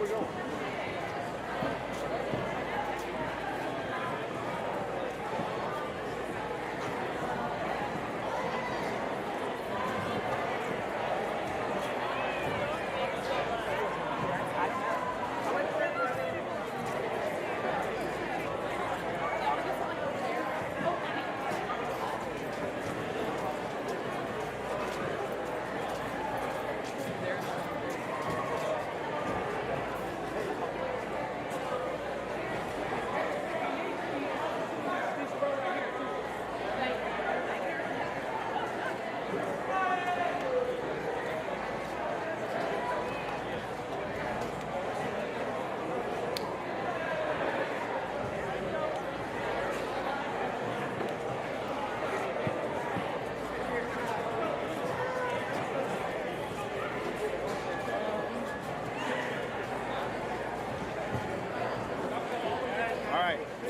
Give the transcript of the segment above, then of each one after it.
we go.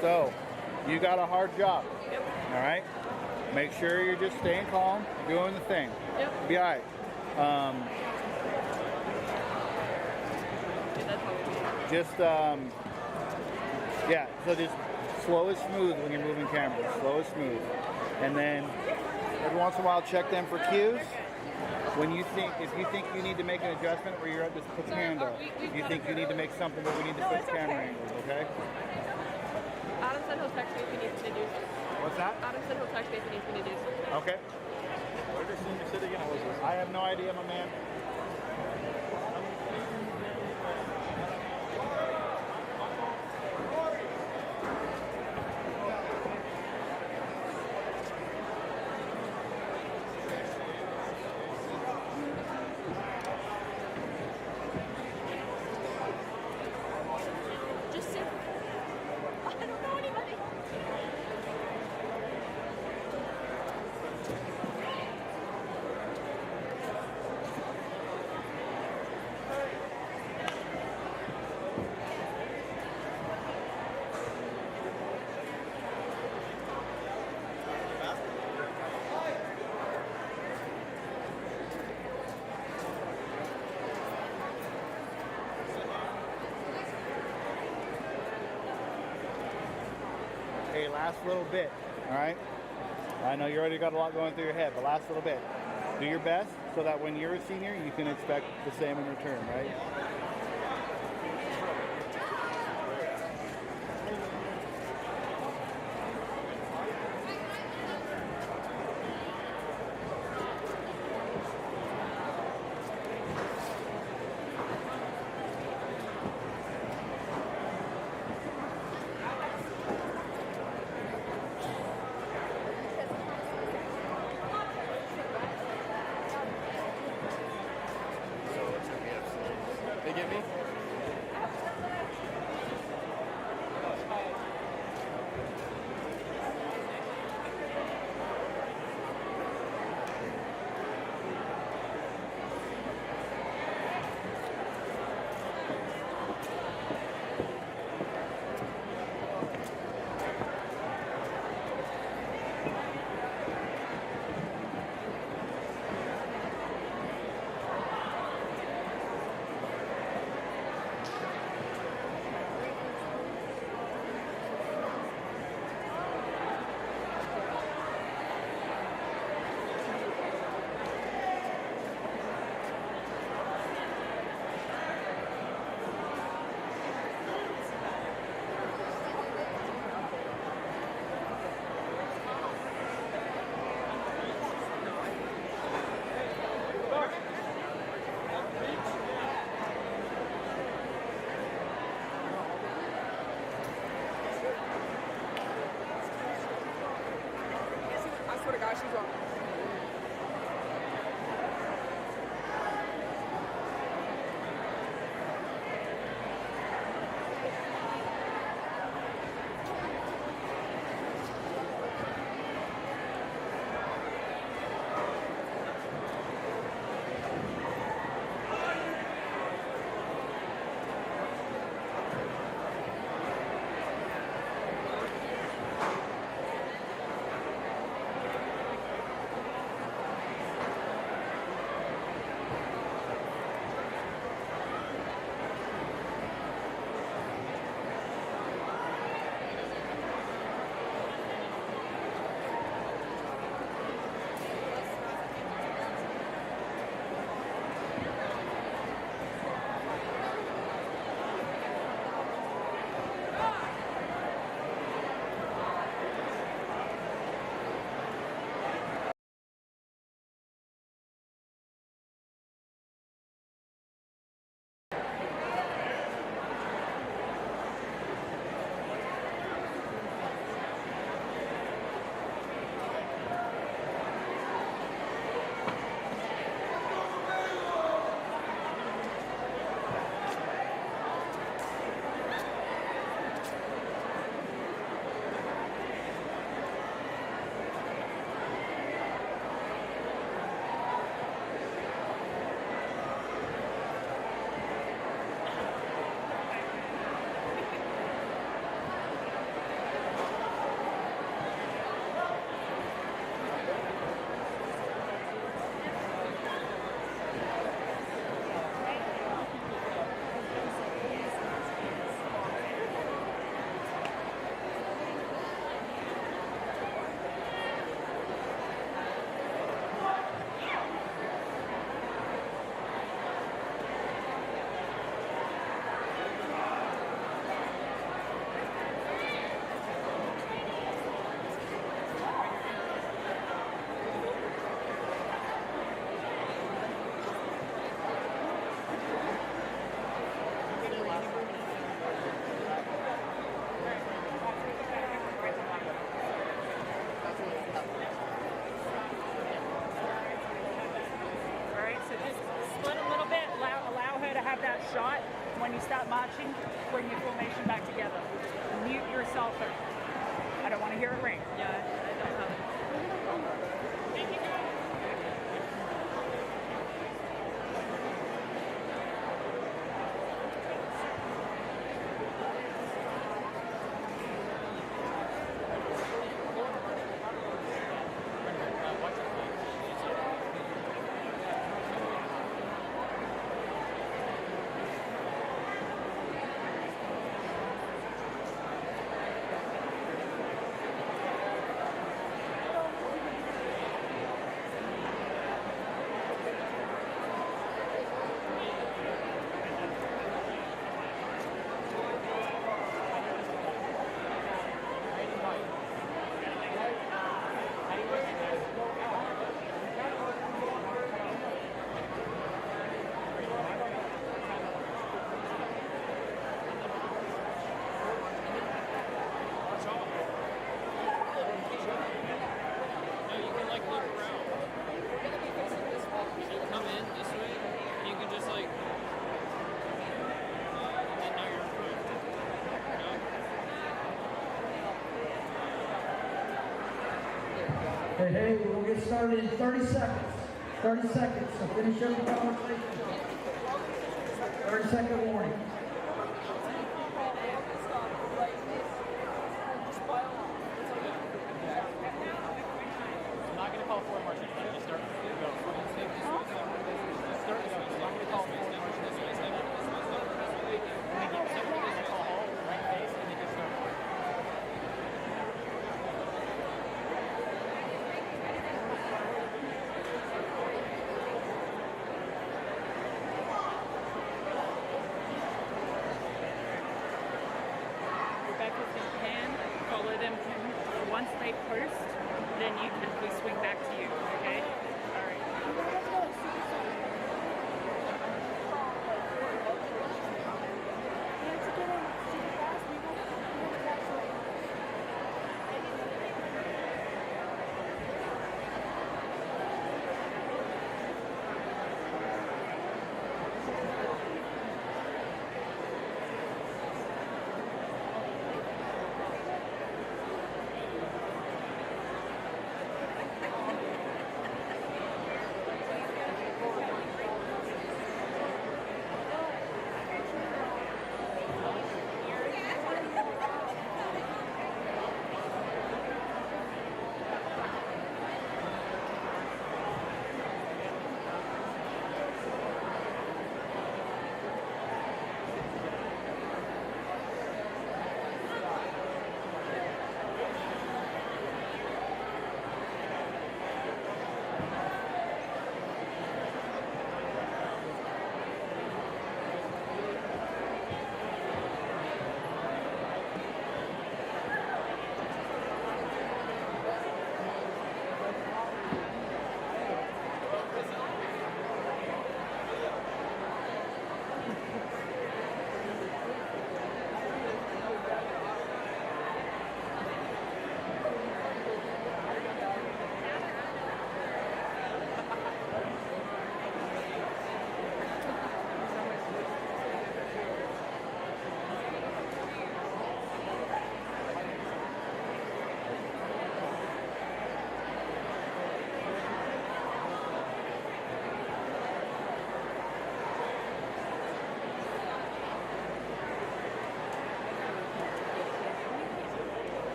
So, you got a hard job. Yep. All right? Make sure you're just staying calm, doing the thing. Yep. Be all right. Yeah, so just slow and smooth when you're moving cameras. Slow and smooth. And then every once in a while, check them for cues. When you think, if you think you need to make an adjustment where you're up, just put your hand up. If you think you need to make something where we need to switch camera angles, okay? Adam said he'll text me if he needs me to do something. What's that? Adam said he'll text me if he needs me to do something. Okay. Where did you sit again? I have no idea, my man. Just sit. I don't know anybody. Okay, last little bit, all right? I know you already got a lot going through your head, but last little bit. Do your best so that when you're a senior, you can expect the same in return, right? They get me? I swear to God, she's wrong. shot. When you stop marching, bring your formation back together. Mute your cell phone. I don't want to hear it ring. Yeah, I don't have it. Hey, we'll get started in 30 seconds. 30 seconds, so finish up the conversation. 30-second warning. I'm not going to call forward marching. I'm going to start. Go. Start. I'm not going to call forward marching. I'm going to call halt, right face, and then just start. Follow them once they post, then you can we swing back to you, okay? All right.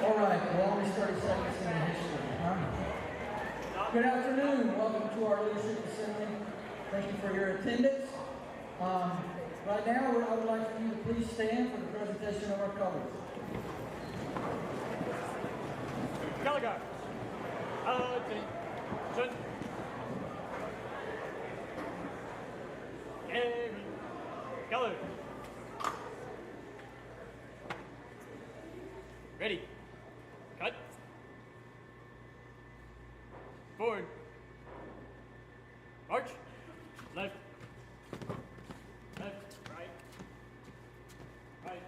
All right, the longest 30 seconds in the history. Huh? Good afternoon. Welcome to our leadership assembly. Thank you for your attendance. Right now, I would like for you to please stand for the presentation of our colors. Gallagher. Attention. Gary. Color. Ready. Cut. Forward. March. Left. Left. Right. Right.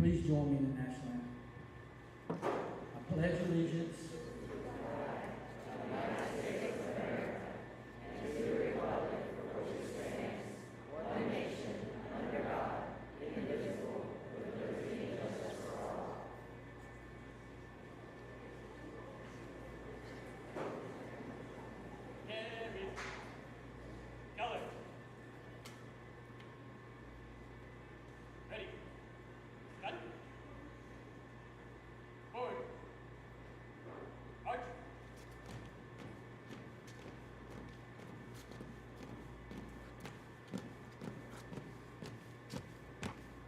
Please join me in the national anthem. I pledge allegiance Keller. Ready. Cut. Forward. March.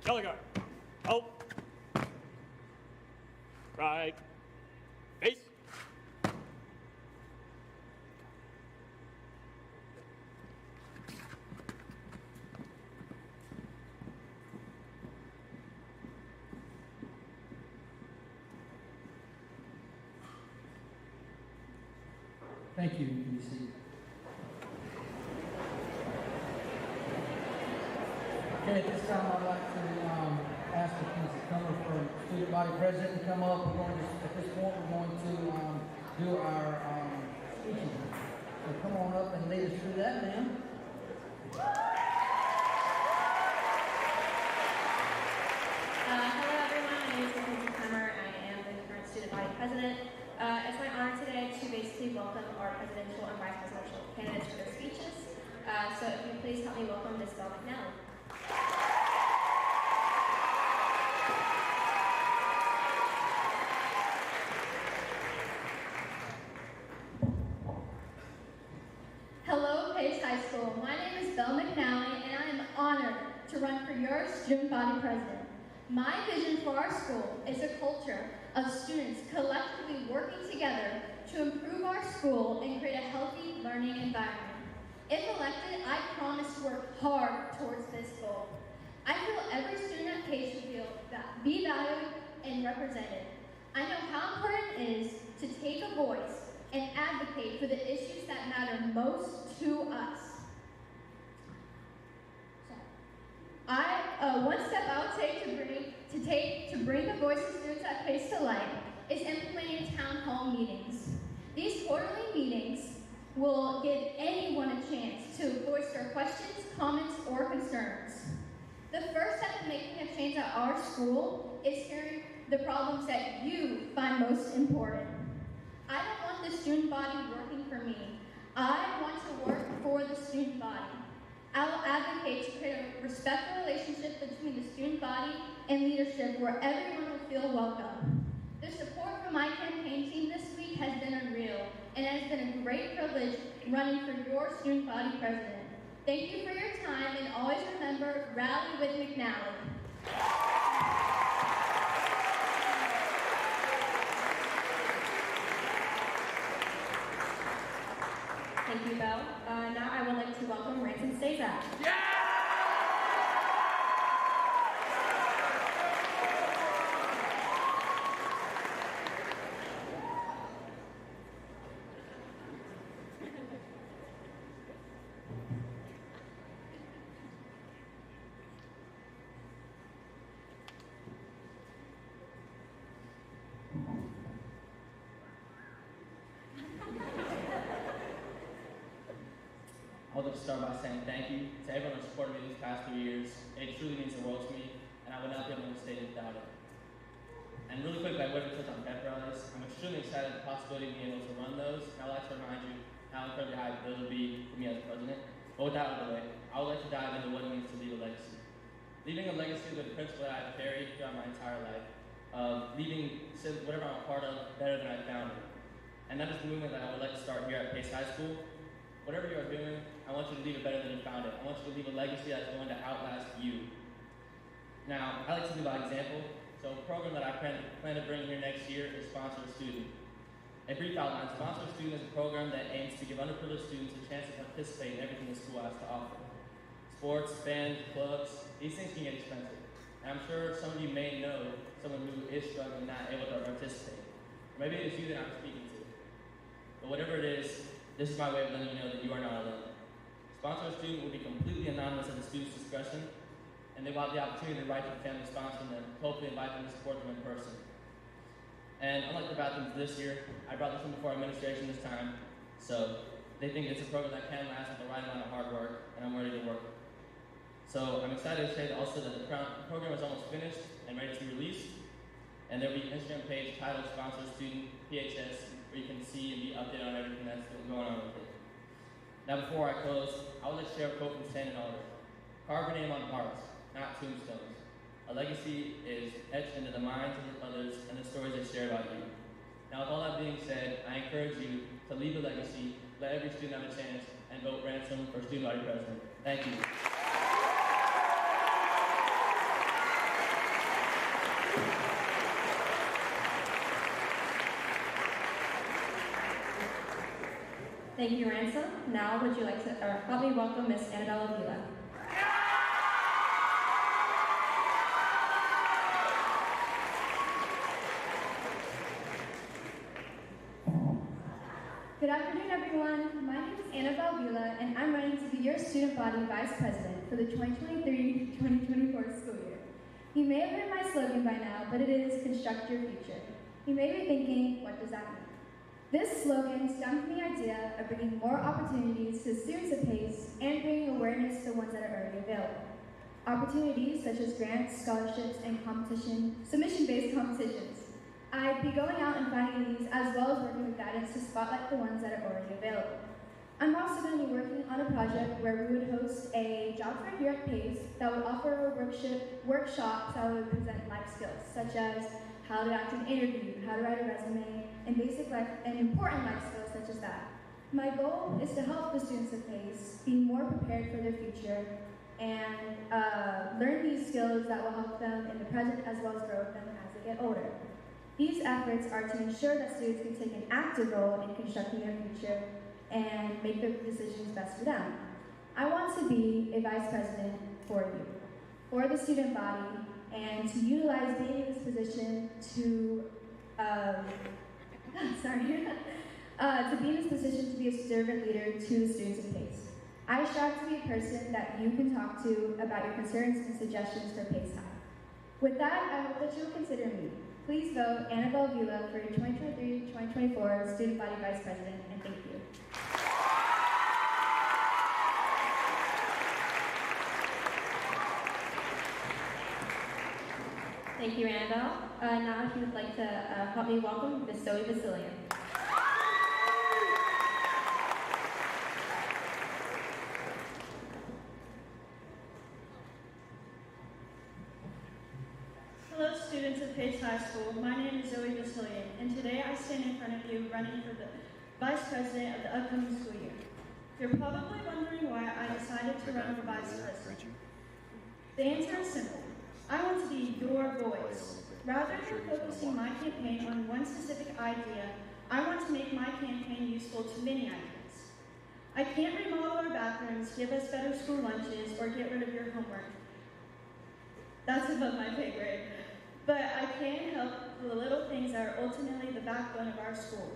Color guard. Help. Right. Face. Thank you. You can be seated. Okay, at this time I'd like to ask the Mrs. Cumber for student body president to come up. We're going to, at this point, we're going to do our speeches. So come on up and lead us through that, ma'am. Hello everyone, my name is Mrs. Cumber. I am the current student body president. It's my honor today to basically welcome our presidential and vice presidential candidates for their speeches. So if you please help me welcome Ms. Bell McNally. Hello, Pace High School. My name is Bell McNally, and I am honored to run for your student body president. My vision for our school is a culture of students collectively working together to improve our school and create a healthy learning environment. If elected, I promise to work hard towards this goal. I feel every student at Pace should be valued and represented. I know how important it is to take a voice and advocate for the issues that matter most to us. One step I'll take to bring the voice of students at Pace to life is implementing town hall meetings. These quarterly meetings will give anyone a chance to voice their questions, comments, or concerns. The first step in making a change at our school is hearing the problems that you find most important. I don't want the student body working for me. I want to work for the student body. I will advocate to create a respectful relationship between the student body and leadership where everyone will feel welcome. The support from my campaign team this week has been unreal, and it has been a great privilege running for your student body president. Thank you for your time, and always remember, rally with McNally. Thank you, Belle. Now I would like to welcome Ransom Stazak. Yeah! I would like to start by saying thank you to everyone who supported me these past 3 years. It truly means the world to me, and I would not be able to state it without it. And really quickly, I would touch on pep rallies. I'm extremely excited at the possibility of being able to run those, and I would like to remind you how incredibly high those would be for me as president. But with that out of the way, I would like to dive into what it means to leave a legacy. Leaving a legacy is a principle that I've carried throughout my entire life, leaving whatever I'm a part of better than I found it. And that is the movement that I would like to start here at Pace High School. Whatever you are doing, I want you to leave it better than you found it. I want you to leave a legacy that's going to outlast you. Now, I like to lead by example, so a program that I plan to bring here next year is Sponsor a Student. A brief outline, Sponsor a Student is a program that aims to give underprivileged students a chance to participate in everything the school has to offer. Sports, bands, clubs, these things can get expensive. And I'm sure some of you may know someone who is struggling and not able to participate. Or maybe it is you that I'm speaking to. But whatever it is, this is my way of letting you know that you are not alone. Sponsor a Student will be completely anonymous at the student's discretion, and they will have the opportunity to write to the family sponsoring them, hopefully invite them to support them in person. And unlike the bathrooms this year, I brought this in before administration this time, so they think it's a program that can last with the right amount of hard work, and I'm ready to work. So I'm excited to say also that the program is almost finished and ready to be released, and there will be an Instagram page titled Sponsor Student PHS, where you can see and be updated on everything that's going on with it. Now before I close, I would like to share a quote from St. Alder. Carve your name on hearts, not tombstones. A legacy is etched into the minds of others and the stories they share about you. Now with all that being said, I encourage you to leave a legacy, let every student have a chance, and vote Ransom for student body president. Thank you. Thank you, Ransom. Now, would you like to help me welcome Miss Annabella Vila? Good afternoon, everyone. My name is Annabelle Vila, and I'm running to be your student body vice president for the 2023-2024 school year. You may have heard my slogan by now, but it is Construct Your Future. You may be thinking, what does that mean? This slogan stemmed from the idea of bringing more opportunities to students at Pace and bringing awareness to the ones that are already available. Opportunities such as grants, scholarships, and submission-based competitions. I'd be going out and finding these as well as working with guidance to spotlight the ones that are already available. I'm also going to be working on a project where we would host a job fair here at Pace that would offer workshops that would present life skills, such as how to act in an interview, how to write a resume, and basic life and important life skills such as that. My goal is to help the students at Pace be more prepared for their future and learn these skills that will help them in the present as well as grow with them as they get older. These efforts are to ensure that students can take an active role in constructing their future and make the decisions best for them. I want to be a vice president for you, for the student body, and to utilize being in this position to, to be in this position to be a servant leader to the students at Pace. I strive to be a person that you can talk to about your concerns and suggestions for Pace High. With that, I hope that you will consider me. Please vote Annabelle Vila for your 2023-2024 Student Body Vice President, and thank you. Thank you, Annabelle. Now, if you would like to help me welcome Miss Zoe Basilian. Hello, students of Pace High School. My name is Zoe Basilian, and today I stand in front of you running for the Vice President of the upcoming school year. You're probably wondering why I decided to run for Vice President. The answer is simple. I want to be your voice. Rather than focusing my campaign on one specific idea, I want to make my campaign useful to many ideas. I can't remodel our bathrooms, give us better school lunches, or get rid of your homework. That's above my pay grade. But I can help the little things that are ultimately the backbone of our school.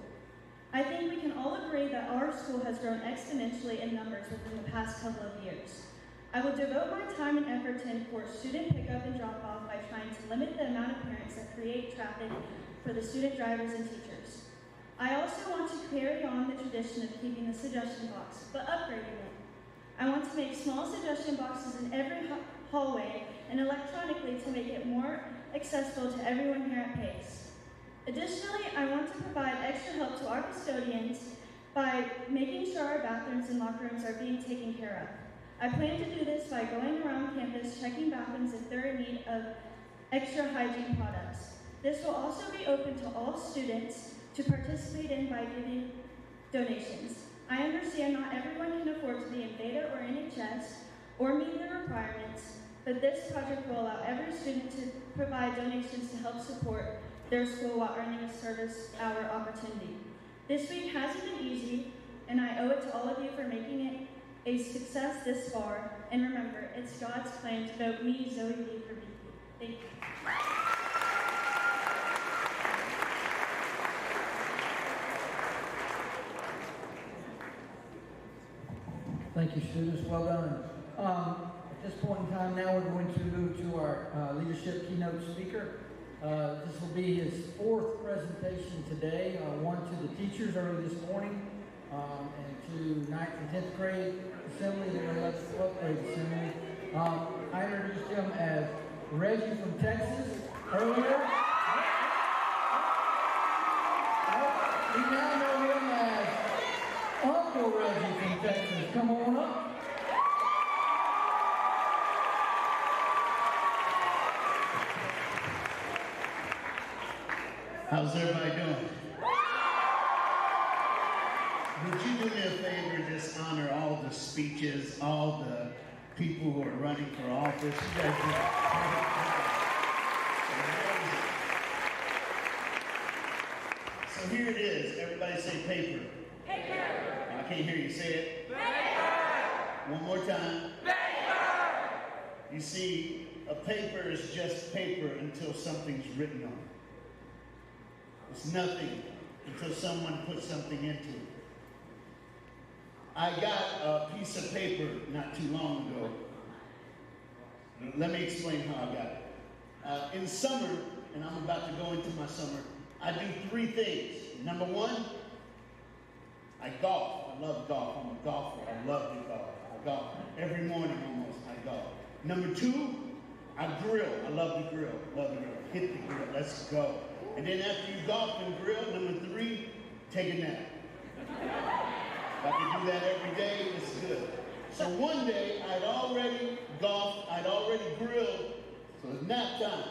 I think we can all agree that our school has grown exponentially in numbers within the past couple of years. I will devote my time and effort to enforce student pickup and drop-off by trying to limit the amount of parents that create traffic for the student drivers and teachers. I also want to carry on the tradition of keeping the suggestion box, but upgrading it. I want to make small suggestion boxes in every hallway and electronically to make it more accessible to everyone here at Pace. Additionally, I want to provide extra help to our custodians by making sure our bathrooms and locker rooms are being taken care of. I plan to do this by going around campus checking bathrooms if they're in need of extra hygiene products. This will also be open to all students to participate in by giving donations. I understand not everyone can afford to be in Beta or NHS or meet the requirements, but this project will allow every student to provide donations to help support their school while earning a service hour opportunity. This week hasn't been easy, and I owe it to all of you for making it a success this far. And remember, it's God's plan to vote me, Zoe Lee, for VP. Thank you. Thank you, students. Well done. At this point in time now, we're going to move to our leadership keynote speaker. This will be his 4th presentation today, one to the teachers early this morning, and to 9th and 10th grade assembly, then 11th and 12th grade assembly. I introduced him as Reggie from Texas earlier. We now know him as Uncle Reggie from Texas. Come on up. How's everybody doing? Would you do me a favor, just honor all the speeches, all the people who are running for office? You guys do So here it is. Everybody say paper. Paper. I can't hear you say it. Paper. One more time. Paper. You see, a paper is just paper until something's written on it. It's nothing until someone puts something into it. I got a piece of paper not too long ago. Let me explain how I got it. In summer, and I'm about to go into my summer, I do 3 things. Number 1, I golf. I love golf. I'm a golfer. I love to golf. I golf every morning almost. I golf. Number 2, I grill. I love to grill. Love to grill. Hit the grill. Let's go. And then after you golf and grill, number 3, take a nap. If I could do that every day, it's good. So one day, I'd already golfed, I'd already grilled, so it's nap time.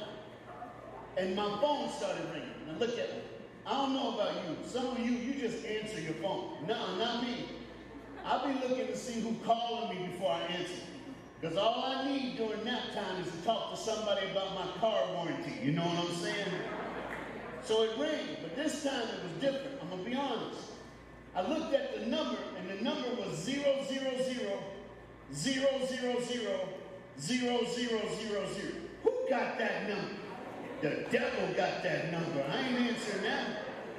And my phone started ringing. Now look at me. I don't know about you. Some of you just answer your phone. No, not me. I'll be looking to see who's calling me before I answer. Because all I need during nap time is to talk to somebody about my car warranty. You know what I'm saying? So it rang, but this time it was different. I'm going to be honest. I looked at the number, and the number was 000 000. Who got that number? The devil got that number. I ain't answering that.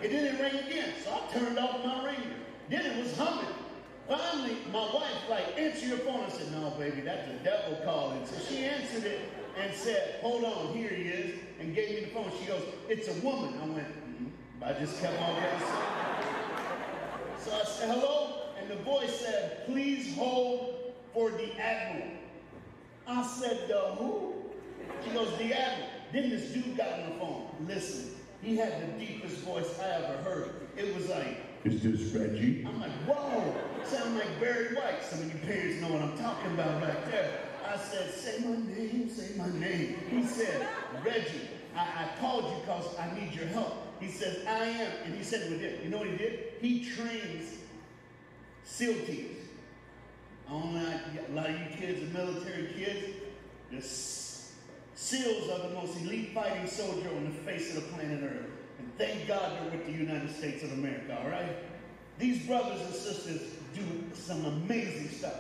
It didn't ring again, so I turned off my ringer. Then it was humming. Finally, my wife, answer your phone. I said, no, baby, that's the devil calling. So she answered it and said, hold on, here he is, and gave me the phone. She goes, it's a woman. I went, I just kept on going. So I said, hello, and the voice said, please hold for the Admiral. I said, the who? She goes, the Admiral. Then this dude got on the phone. Listen, he had the deepest voice I ever heard. It was like, is this Reggie? I'm like, whoa, sound like Barry White. Some of you parents know what I'm talking about right there. I said, say my name, say my name. He said, Reggie, I called you because I need your help. He says, I am. And he said, you know what he did? He trains SEAL teams. I don't know, a lot of you kids are military kids. The SEALs are the most elite fighting soldier on the face of the planet Earth. And thank God they're with the United States of America, all right? These brothers and sisters do some amazing stuff.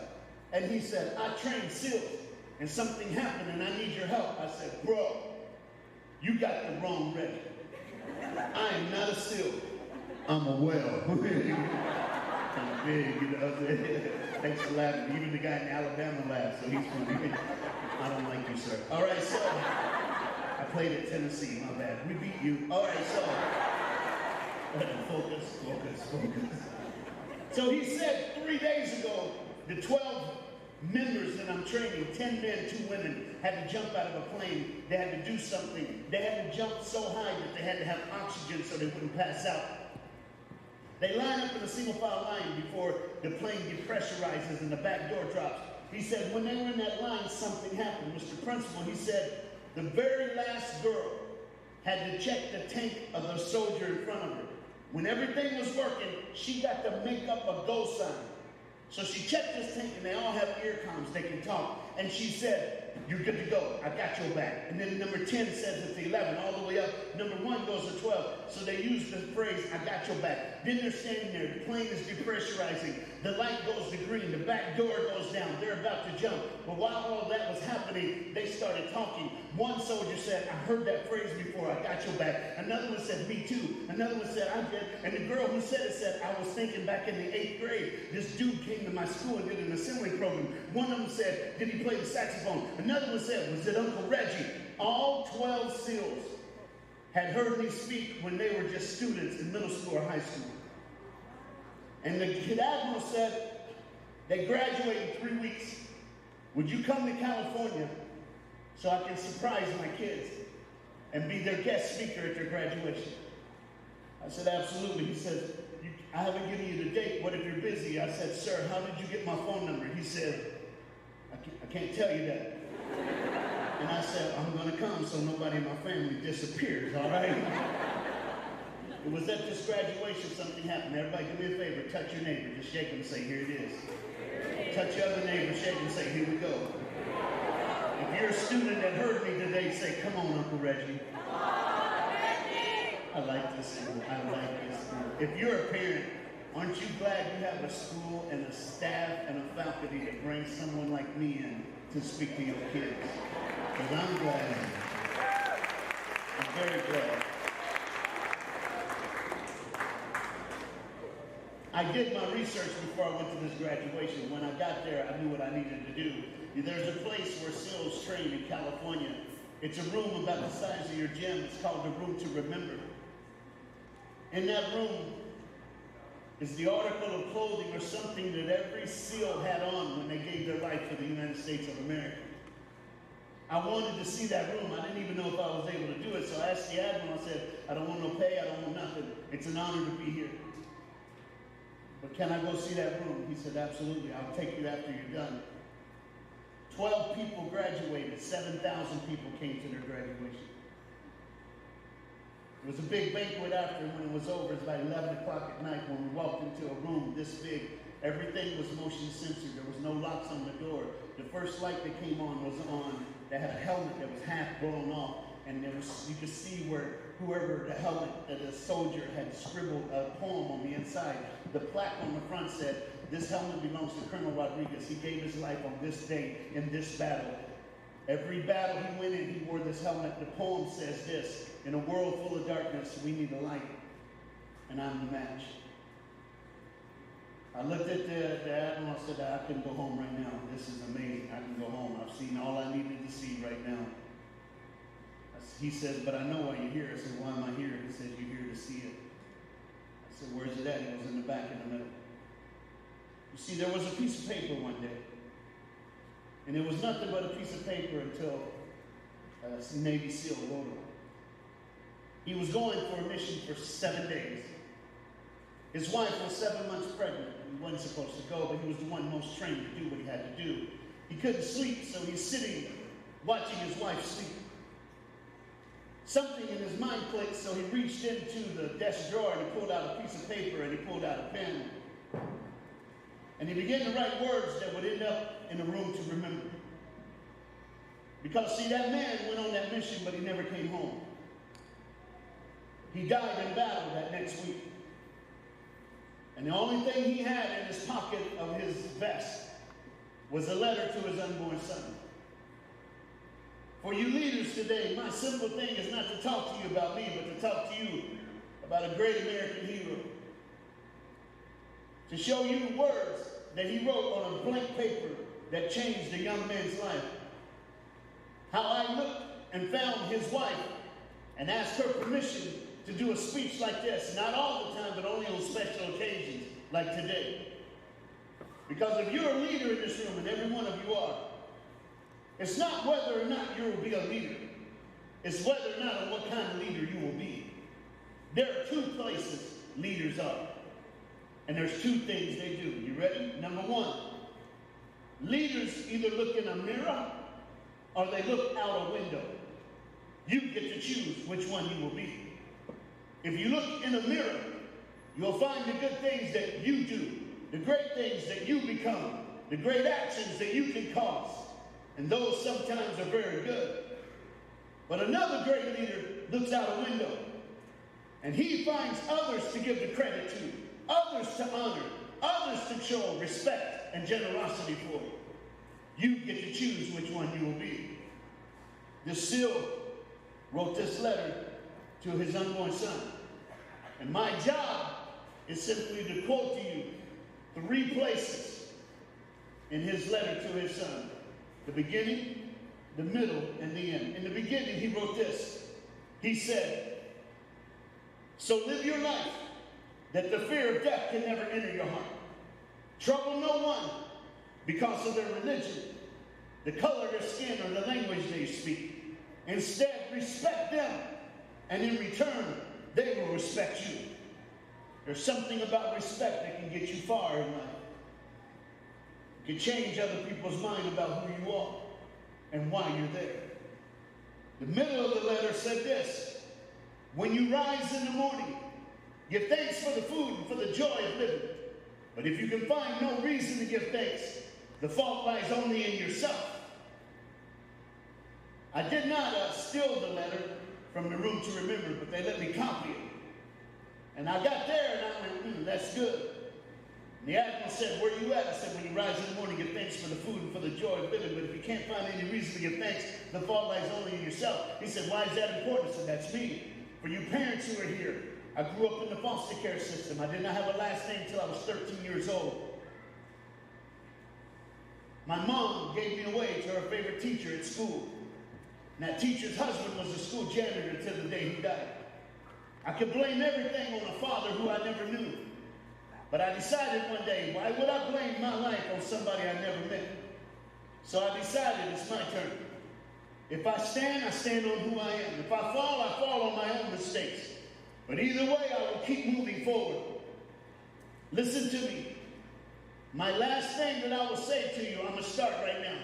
And he said, I train SEALs, and something happened, and I need your help. I said, bro, you got the wrong Reggie. I am not a SEAL. I'm a whale. Kind of big, you know. Thanks for laughing. Even the guy in Alabama laughed, so he's funny. I don't like you, sir. All right, so I played at Tennessee. My bad. We beat you. All right, so focus. So he said 3 days ago, the 12 members that I'm training, 10 men, 2 women, had to jump out of a plane. They had to do something. They had to jump so high that they had to have oxygen so they wouldn't pass out. They line up in a single file line before the plane depressurizes and the back door drops. He said when they were in that line, something happened. Mr. Principal, he said, the very last girl had to check the tank of the soldier in front of her. When everything was working, she got to make up a go sign. So she checked this tank, and they all have ear comms, they can talk. And she said, you're good to go. I got your back. And then number 10 says it's 11, all the way up. Number 1 goes to 12. So they use the phrase, I got your back. Then they're standing there. The plane is depressurizing. The light goes to green. The back door goes down. They're about to jump. But while all that was happening, they started talking. One soldier said, I heard that phrase before, I got your back. Another one said, me too. Another one said, I did. And the girl who said it said, I was thinking back in the 8th grade, this dude came to my school and did an assembly program. One of them said, did he play the saxophone? Another one said, was it Uncle Reggie? All 12 SEALs had heard me speak when they were just students in middle school or high school. And the kid admiral said, they graduate in 3 weeks. Would you come to California so I can surprise my kids and be their guest speaker at their graduation? I said, absolutely. He said, I haven't given you the date. What if you're busy? I said, sir, how did you get my phone number? He said, I can't tell you that. And I said, I'm going to come so nobody in my family disappears, all right? It was at this graduation something happened. Everybody do me a favor, touch your neighbor. Just shake them and say, here it is. Touch your other neighbor, shake them and say, here we go. If you're a student that heard me today, say, come on, Uncle Reggie. I like this school. I like this school. If you're a parent, aren't you glad you have a school and a staff and a faculty that brings someone like me in to speak to your kids? Because I'm glad. I'm very glad. I did my research before I went to this graduation. When I got there, I knew what I needed to do. There's a place where SEALs train in California. It's a room about the size of your gym. It's called the Room to Remember. In that room is the article of clothing or something that every SEAL had on when they gave their life for the United States of America. I wanted to see that room. I didn't even know if I was able to do it. So I asked the admiral, I said, I don't want no pay, I don't want nothing. It's an honor to be here. But can I go see that room? He said, absolutely, I'll take you after you're done. 12 people graduated, 7,000 people came to their graduation. There was a big banquet after, and when it was over, it was about 11 o'clock at night when we walked into a room this big. Everything was motion censored. There was no locks on the door. The first light that came on was on that had a helmet that was half blown off, and there was, you could see where whoever the helmet that a soldier had scribbled a poem on the inside. The plaque on the front said, this helmet belongs to Colonel Rodriguez. He gave his life on this day in this battle. Every battle he went in, he wore this helmet. The poem says this, in a world full of darkness, we need a light, and I'm the match. I looked at the admiral and I said, I can go home right now. This is amazing. I can go home. I've seen all I needed to see right now. He says, but I know why you're here. I said, why am I here? He says, you're here to see it. I said, where's it at? It was in the back in the middle. You see, there was a piece of paper one day. And it was nothing but a piece of paper until a Navy SEAL wrote it. He was going for a mission for 7 days. His wife was 7 months pregnant. He wasn't supposed to go, but he was the one most trained to do what he had to do. He couldn't sleep, so he's sitting watching his wife sleep. Something in his mind clicked, so he reached into the desk drawer and he pulled out a piece of paper and he pulled out a pen. And he began to write words that would end up in a room to remember. Because, see, that man went on that mission, but he never came home. He died in battle that next week. And the only thing he had in his pocket of his vest was a letter to his unborn son. For you leaders today, my simple thing is not to talk to you about me, but to talk to you about a great American hero. To show you the words that he wrote on a blank paper that changed a young man's life. How I looked and found his wife and asked her permission to do a speech like this. Not all the time, but only on special occasions like today. Because if you're a leader in this room, and every one of you are, it's not whether or not you will be a leader. It's whether or not and what kind of leader you will be. There are two places leaders are. And there's two things they do. You ready? Number one, leaders either look in a mirror or they look out a window. You get to choose which one you will be. If you look in a mirror, you'll find the good things that you do, the great things that you become, the great actions that you can cause. and those sometimes are very good. But another great leader looks out a window, and he finds others to give the credit to, others to honor, others to show respect and generosity for. You get to choose which one you will be. Lucille wrote this letter to his unborn son. And my job is simply to quote to you 3 places in his letter to his son. The beginning, the middle, and the end. In the beginning, he wrote this. He said, "So live your life, that the fear of death can never enter your heart. Trouble no one because of their religion, the color of their skin, or the language they speak. Instead, respect them, and in return, they will respect you." There's something about respect that can get you far in life. It can change other people's mind about who you are and why you're there. The middle of the letter said this: "When you rise in the morning, give thanks for the food and for the joy of living. But if you can find no reason to give thanks, the fault lies only in yourself." I did not steal the letter from the room to remember, but they let me copy it. And I got there and I went, that's good. And the admiral said, "Where you at?" I said, "When you rise in the morning, give thanks for the food and for the joy of living. But if you can't find any reason to give thanks, the fault lies only in yourself." He said, "Why is that important?" I said, "That's me. For you parents who are here, I grew up in the foster care system. I did not have a last name until I was 13 years old. My mom gave me away to her favorite teacher at school. And that teacher's husband was a school janitor until the day he died. I could blame everything on a father who I never knew. But I decided one day, why would I blame my life on somebody I never met? So I decided it's my turn. If I stand on who I am. If I fall on my own mistakes. But either way, I will keep moving forward. Listen to me. My last thing that I will say to you, I'm going to start right now.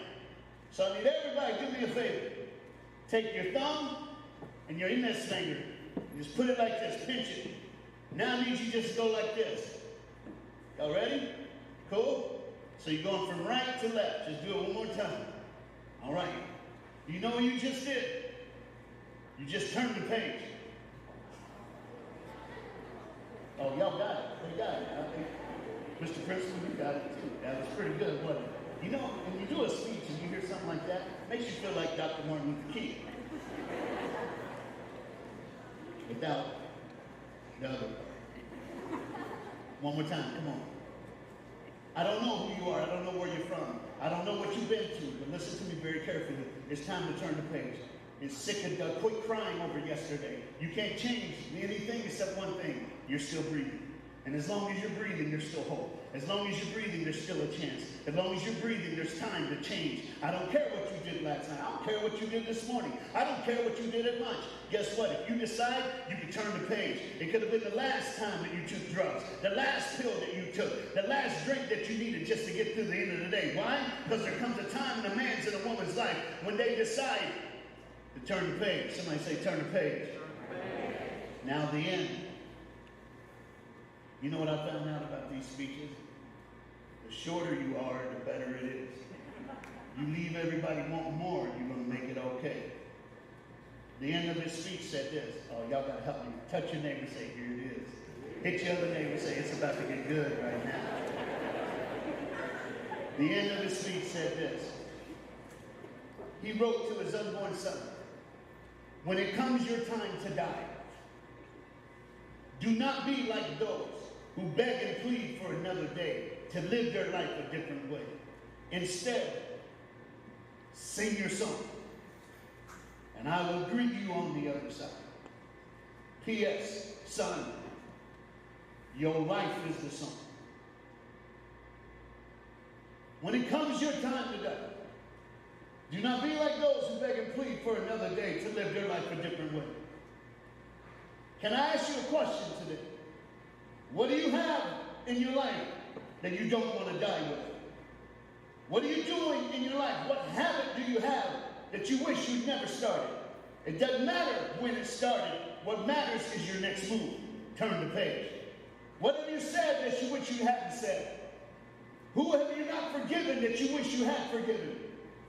So I need everybody to do me a favor. Take your thumb and your index finger. Just put it like this, pinch it. Now I need you just to go like this. Y'all ready? Cool? So you're going from right to left. Just do it one more time. All right. You know what you just did? You just turned the page. Oh, y'all got it. They got it. I think Mr. Principal, you got it too. That was pretty good, wasn't it? You know, when you do a speech and you hear something like that, it makes you feel like Dr. Martin Luther King. Without the other. One more time, come on. I don't know who you are. I don't know where you're from. I don't know what you've been to, but listen to me very carefully. It's time to turn the page. It's sick of quit crying over yesterday. You can't change anything except one thing. You're still breathing. And as long as you're breathing, there's still hope. As long as you're breathing, there's still a chance. As long as you're breathing, there's time to change. I don't care what you did last night. I don't care what you did this morning. I don't care what you did at lunch. Guess what? If you decide, you can turn the page. It could have been the last time that you took drugs, the last pill that you took, the last drink that you needed just to get through the end of the day. Why? Because there comes a time in a man's and a woman's life when they decide to turn the page. Somebody say, turn the page. Now the end. You know what I found out about these speeches? The shorter you are, the better it is. You leave everybody wanting more, you're going to make it okay. The end of his speech said this. Oh, y'all got to help me. Touch your neighbor, say, here it is. Hit your other neighbor, say, it's about to get good right now. The end of his speech said this. He wrote to his unborn son, when it comes your time to die, do not be like those who beg and plead for another day to live their life a different way. Instead, sing your song, and I will greet you on the other side. P.S. Son, your life is the song. When it comes your time to die, do not be like those who beg and plead for another day to live their life a different way. Can I ask you a question today? What do you have in your life that you don't want to die with? What are you doing in your life? What habit do you have that you wish you'd never started? It doesn't matter when it started. What matters is your next move. Turn the page. What have you said that you wish you hadn't said? Who have you not forgiven that you wish you had forgiven?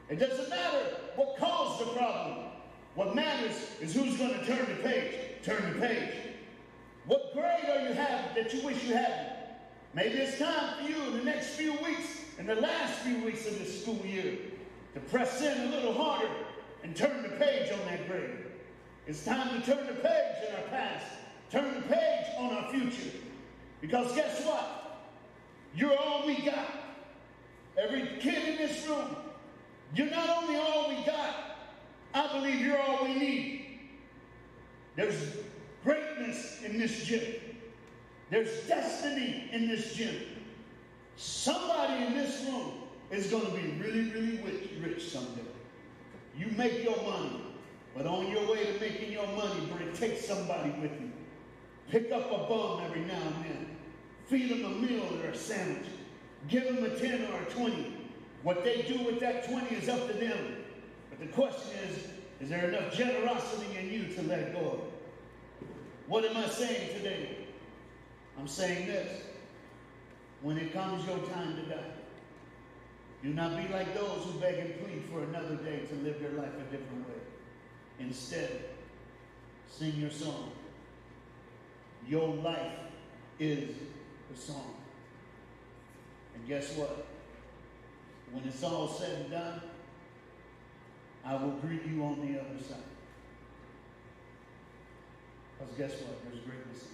It doesn't matter what caused the problem. What matters is who's going to turn the page. Turn the page. What grade are you having that you wish you hadn't? Maybe it's time for you in the next few weeks, in the last few weeks of this school year, to press in a little harder and turn the page on that grade. It's time to turn the page in our past. Turn the page on our future. Because guess what? You're all we got. Every kid in this room, you're not only all we got, I believe you're all we need. There's greatness in this gym. There's destiny in this gym. Somebody in this room is going to be really, really rich someday. You make your money, but on your way to making your money, take somebody with you. Pick up a bum every now and then. Feed them a meal or a sandwich. Give them a 10 or a 20. What they do with that 20 is up to them. But the question is there enough generosity in you to let go of it? What am I saying today? I'm saying this. When it comes your time to die, do not be like those who beg and plead for another day to live their life a different way. Instead, sing your song. Your life is the song. And guess what? When it's all said and done, I will greet you on the other side. Because guess what? There's greatness in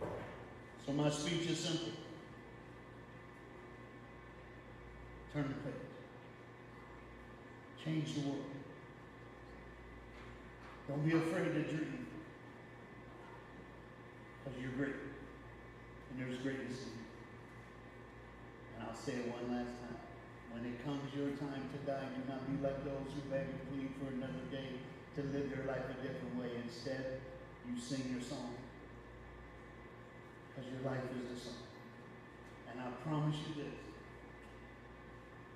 you. So my speech is simple. Turn the page. Change the world. Don't be afraid to dream. Because you're great. And there's greatness in you. And I'll say it one last time. When it comes your time to die, do not be like those who beg and plead for another day to live their life a different way. Instead, you sing your song. Because your life is a song. And I promise you this.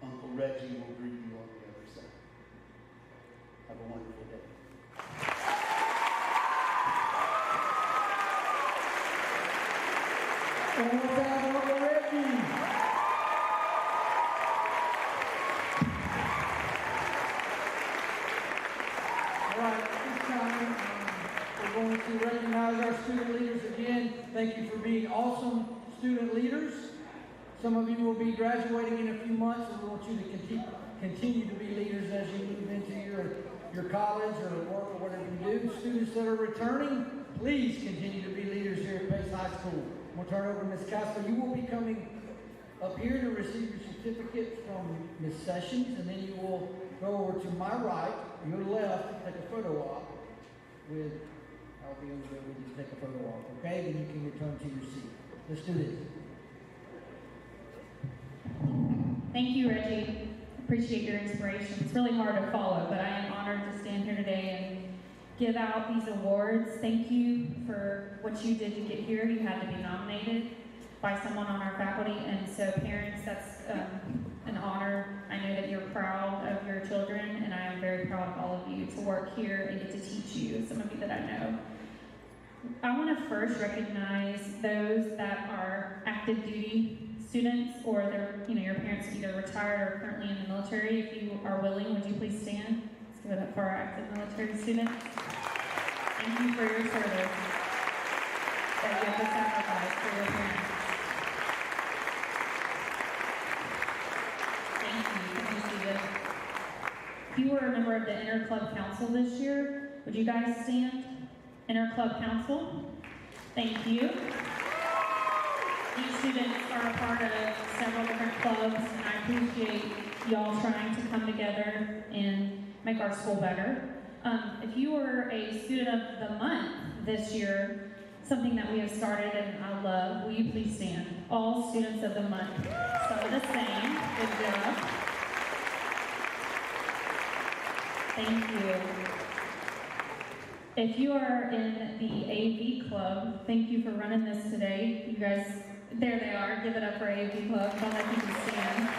Uncle Reggie will greet you on the other side. Have a wonderful day. One more time, Uncle Reggie. All right, at this time, we're going to recognize our student leaders again. Thank you for being awesome student leaders. Some of you will be graduating in a few months, and we want you to continue to be leaders as you move into your college or work or whatever you do. Students that are returning, please continue to be leaders here at Pace High School. I'm going to turn it over to Ms. Casper. You will be coming up here to receive your certificate from Ms. Sessions, and then you will go over to my right, your left, take a photo op with, I'll be over there with you to take a photo op, okay? Then you can return to your seat. Let's do this. Thank you, Reggie. Appreciate your inspiration. It's really hard to follow, but I am honored to stand here today and give out these awards. Thank you for what you did to get here. You had to be nominated by someone on our faculty, and so parents, that's an honor. I know that you're proud of your children, and I am very proud of all of you to work here and get to teach you, some of you that I know. I want to first recognize those that are active duty students, or your parents either retired or currently in the military. If you are willing, would you please stand? Let's give it up for our active military students. Thank you for your service that you have to sacrifice for your parents. Thank you. Thank you, Stephen. If you were a member of the Inter-Club Council this year, would you guys stand? Inter-Club Council. Thank you. These students are a part of several different clubs, and I appreciate y'all trying to come together and make our school better. If you were a student of the month this year, something that we have started and I love, will you please stand? All students of the month. Some of the same. Good job. Thank you. If you are in the AV club, thank you for running this today. You guys, there they are. Give it up for AV club. Don't let people stand.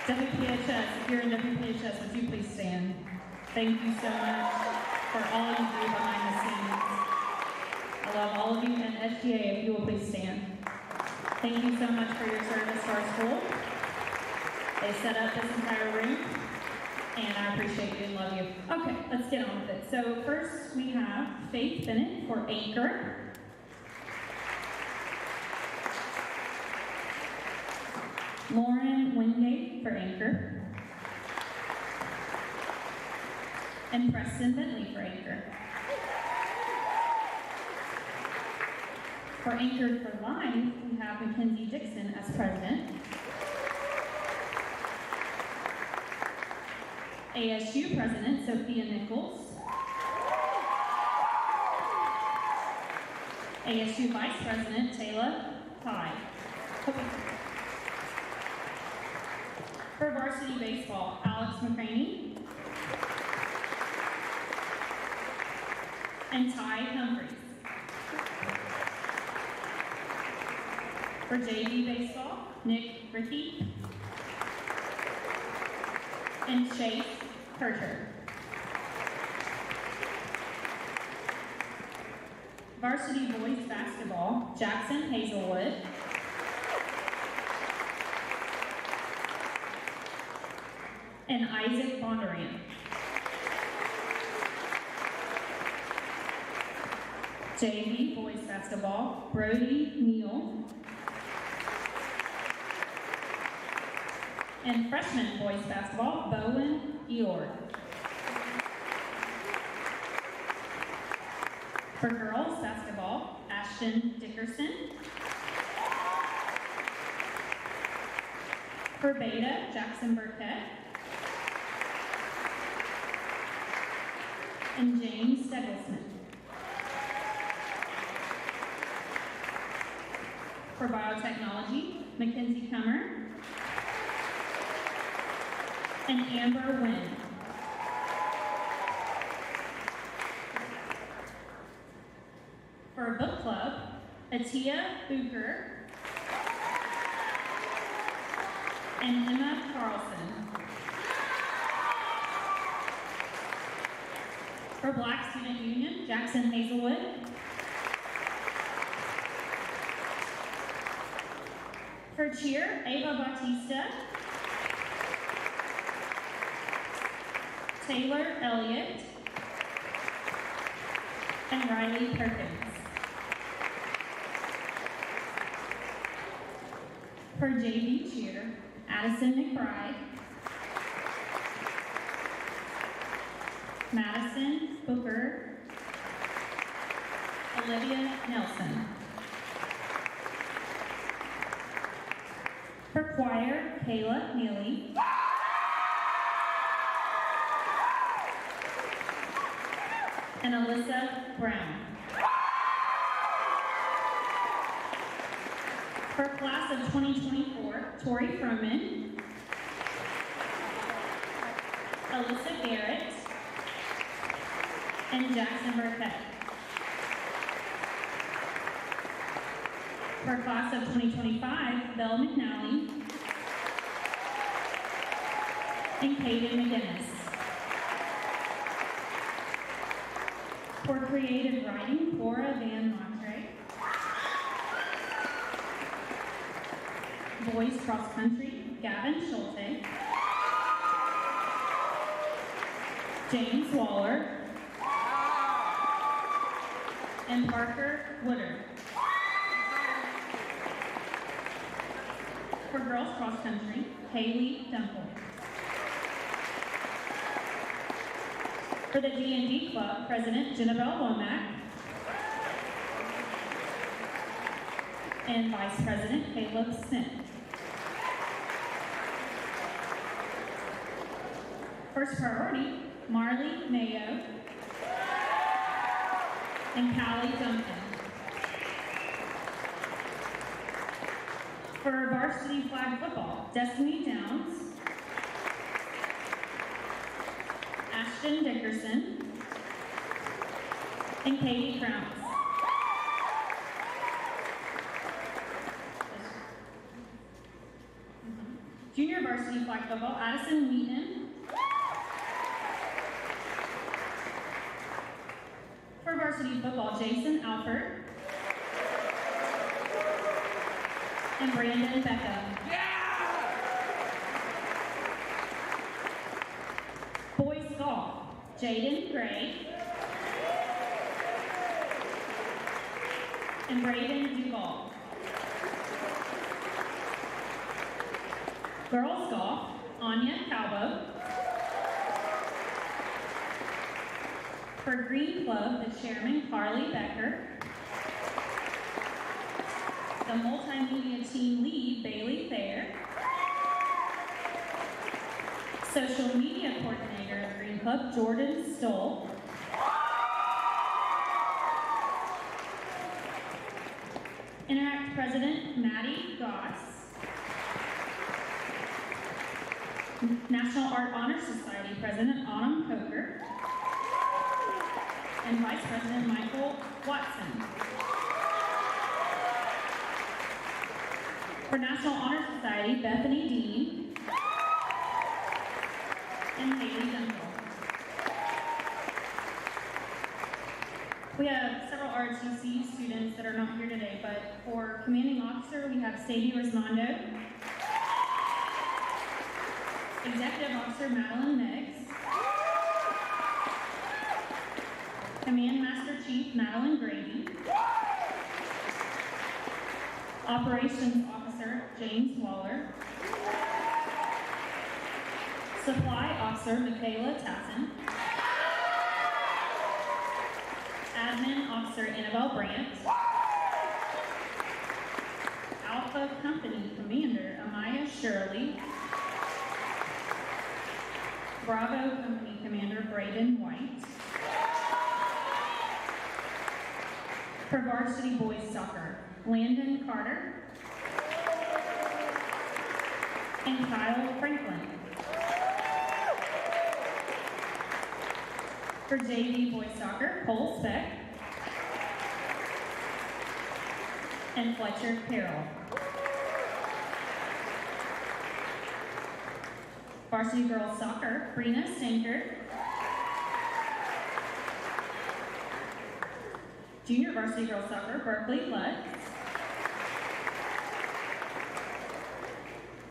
WPHS, if you're in WPHS, would you please stand? Thank you so much for all you do behind the scenes. I love all of you. And SGA, if you will please stand. Thank you so much for your service to our school. They set up this entire room, and I appreciate you and love you. Okay, let's get on with it. So first we have Faith Bennett for Anchor. Lauren Wingate for Anchor. And Preston Bentley for Anchor. For Anchor for Life, we have Mackenzie Dixon as president. ASU President Sophia Nichols. ASU Vice President Taylor Pye. For Varsity Baseball, Alex McCraney and Ty Humphreys. For JV Baseball, Nick Rickey and Chase Kircher. Varsity Boys Basketball, Jackson Hazelwood and Isaac Bondarian. JV Boys Basketball, Brody Neal and Freshman Boys Basketball, Bowen Eord. For Girls Basketball, Ashton Dickerson. For Beta, Jackson Burkett and James Stegglesman. For Biotechnology, Mackenzie Kummer and Amber Wynn. For Book Club, Atia Booker and Emma Carlson. For Black Student Union, Jackson Hazelwood for Cheer, Ava Bautista, Taylor Elliott, and Riley Perkins. For JV Cheer, Addison McBride, Madison Booker, Olivia Nelson. For Choir, Kayla Neely, and Alyssa Brown. For Class of 2024, Tori Froman, Alyssa Garrett, and Jackson Burkett. For Class of 2025, Belle McNally and Kaden McGinnis. For Creative Writing, Cora Van Montre. Boys Cross Country, Gavin Schulte, James Waller, and Parker Woodard. For Girls Cross Country, Haley Temple. For the D&D Club, President Jennifer Womack and Vice President Caleb Smith. First Priority, Marley Mayo and Callie Duncan. For Varsity Flag Football, Destiny Downs, Ashton Dickerson, and Katie Krauss. Junior Varsity Flag Football, Addison Wheaton. For Varsity Football, Jason Alford and Brandon Beckham. Jaden Gray, and Braden Duval. Girls golf, Anya Calvo. For Green Club, the chairman, Carly Becker. The multimedia team lead, Bailey Fair. Social media coordinator of Green Club, Jordan Stoll. Interact president, Maddie Goss. National Art Honor Society president, Autumn Coker. And vice president, Michael Watson. For National Honor Society, Bethany Dean. And Haley Dunkel. We have several ROTC students that are not here today, but for commanding officer, we have Sadie Rismondo. Executive Officer Madeline Miggs. Command Master Chief Madeline Grady. Operations Officer James Waller. Supply Officer Michaela Tassin. Admin Officer Annabelle Brandt. Alpha Company Commander Amaya Shirley. Bravo Company Commander Braden White. For varsity boys soccer, Landon Carter and Kyle Franklin. For JV boys soccer, Cole Speck and Fletcher Carroll. Varsity girls soccer, Brina Stanker. Junior varsity girls soccer, Berkeley Lutz.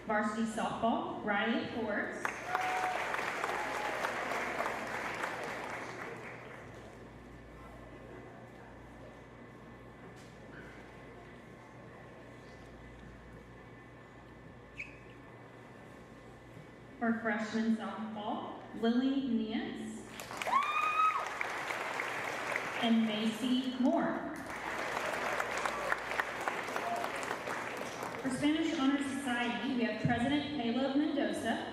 Varsity softball, Riley Forrest. For freshman softball, Lily Nias and Macy Moore. For Spanish Honor Society, we have President Caleb Mendoza,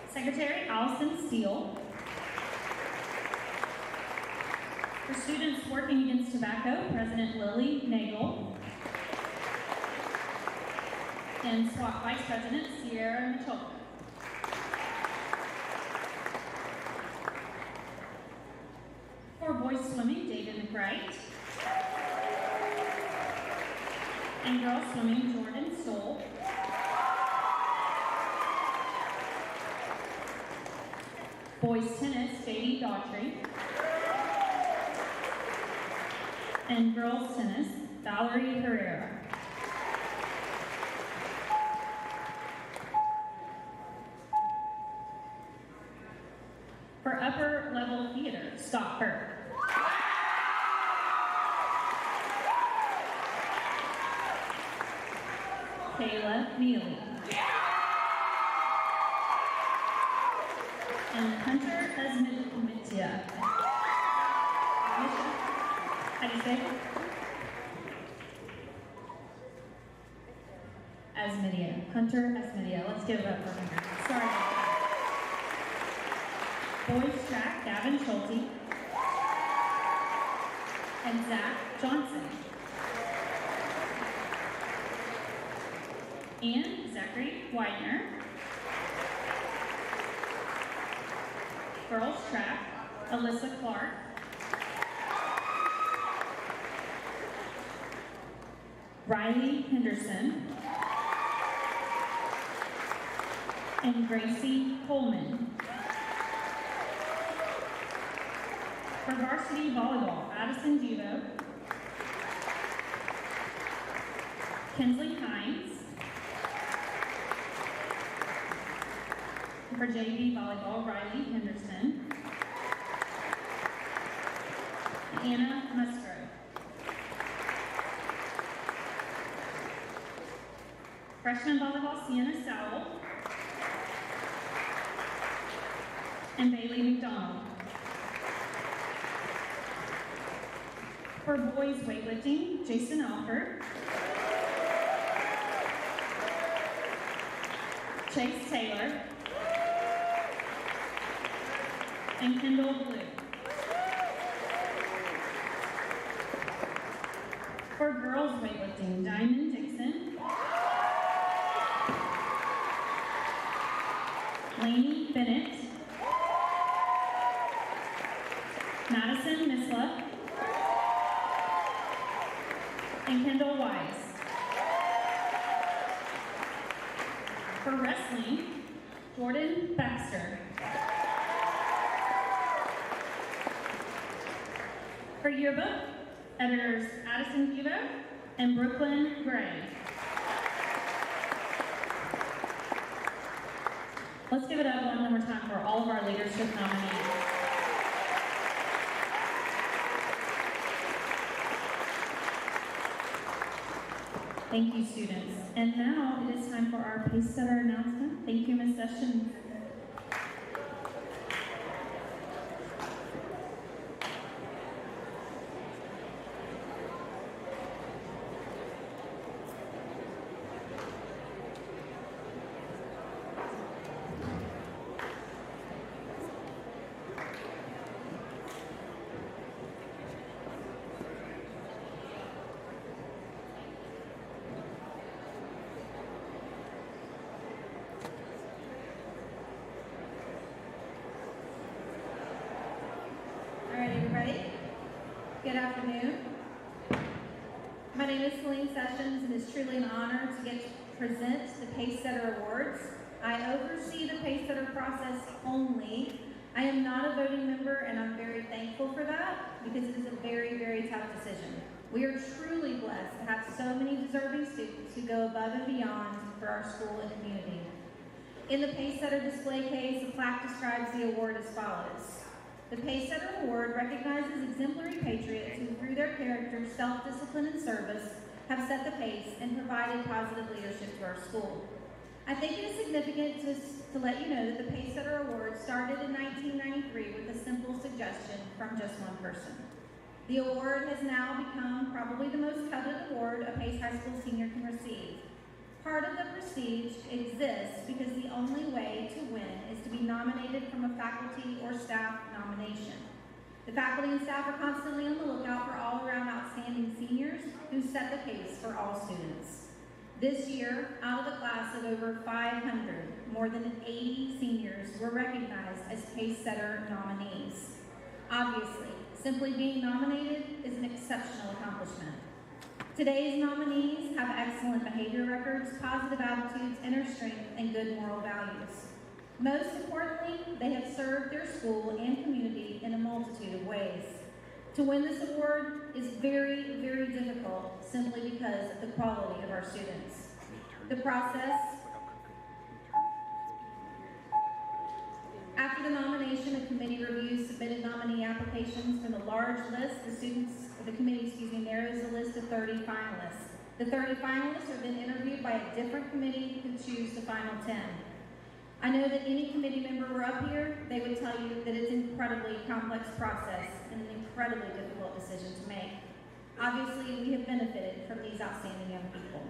Secretary Allison Steele. For students working against tobacco, President Lily Nagel. And SWAT Vice President Sierra Michalka. For boys swimming, David McBride. And girls swimming, Jordan Stoll. Boys tennis, Katie Daughtry. And girls tennis, Valerie Herrera. For upper level theater, Scott Burke. Kayla Neely. And Hunter Esmitia. How do you say it? Asmidia. Hunter Asmidia. Let's give it up for Hunter. Sorry. Boys track, Gavin Schulte. And Zach Johnson. And Zachary Widener. Girls track, Alyssa Clark. Riley Henderson. And Gracie Coleman. For varsity volleyball, Addison Givo. Kinsley Hines. for JV volleyball, Riley Henderson. Anna Musgrove. Freshman volleyball, Sienna Sowell. And Bailey McDonald. For boys weightlifting, Jason Alford. Chase Taylor. And Kendall Blue. For girls weightlifting, Diamond Dixon. Lainey Bennett. Madison Misla. And Kendall Wise. For wrestling, Jordan Baxter. For yearbook, editors Addison Cuba and Brooklyn Gray. Let's give it up one more time for all of our leadership nominees. Thank you, students. And now it is time for our Pacesetter announcement. Thank you, Ms. Sessions. Good afternoon. My name is Celine Sessions, and it's truly an honor to get to present the Pacesetter Awards. I oversee the Pacesetter process only. I am not a voting member, and I'm very thankful for that because it is a very, very tough decision. We are truly blessed to have so many deserving students who go above and beyond for our school and community. In the Pacesetter display case, a plaque describes the award as follows. The Pacesetter Award recognizes exemplary patriots who, through their character, self-discipline, and service, have set the pace and provided positive leadership to our school. I think it is significant to let you know that the Pacesetter Award started in 1993 with a simple suggestion from just one person. The award has now become probably the most coveted award a Pace High School senior can receive. Part of the prestige exists because the only way to win is to be nominated from a faculty or staff nomination. The faculty and staff are constantly on the lookout for all-around outstanding seniors who set the pace for all students. This year, out of the class of over 500, more than 80 seniors were recognized as Pacesetter nominees. Obviously, simply being nominated is an exceptional accomplishment. Today's nominees have excellent behavior records, positive attitudes, inner strength, and good moral values. Most importantly, they have served their school and community in a multitude of ways. To win this award is very, very difficult simply because of the quality of our students. The process, after the nomination, a committee reviews submitted nominee applications from the large list. The committee narrows the list of 30 finalists. The 30 finalists are then interviewed by a different committee who choose the final 10. I know that any committee member were up here, they would tell you that it's an incredibly complex process and an incredibly difficult decision to make. Obviously, we have benefited from these outstanding young people.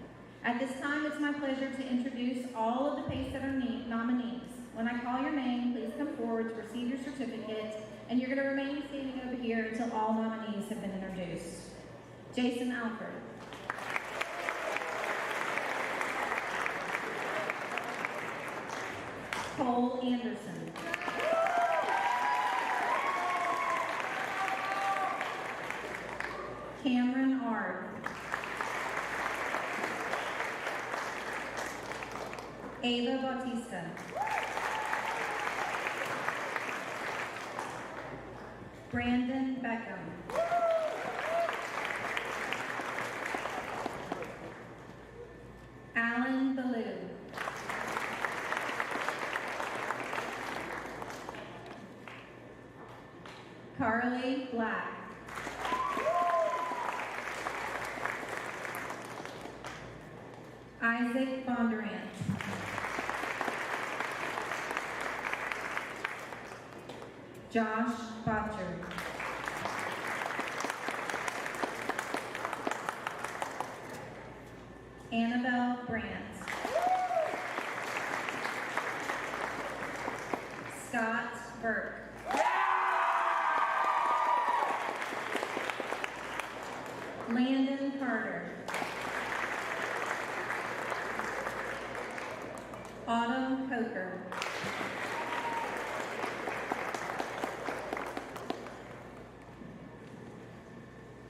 At this time, it's my pleasure to introduce all of the Pacesetter nominees. When I call your name, please come forward to receive your certificate, and you're going to remain standing over here until all nominees have been introduced. Jason Alford. Cole Anderson. Cameron Ard. Ava Bautista. Brandon Beckham. Alan Ballou. Carly Black. Isaac Bondurant. Josh Botcher. Annabelle Brandt. Scott Burke. Landon Carter. Autumn Coker.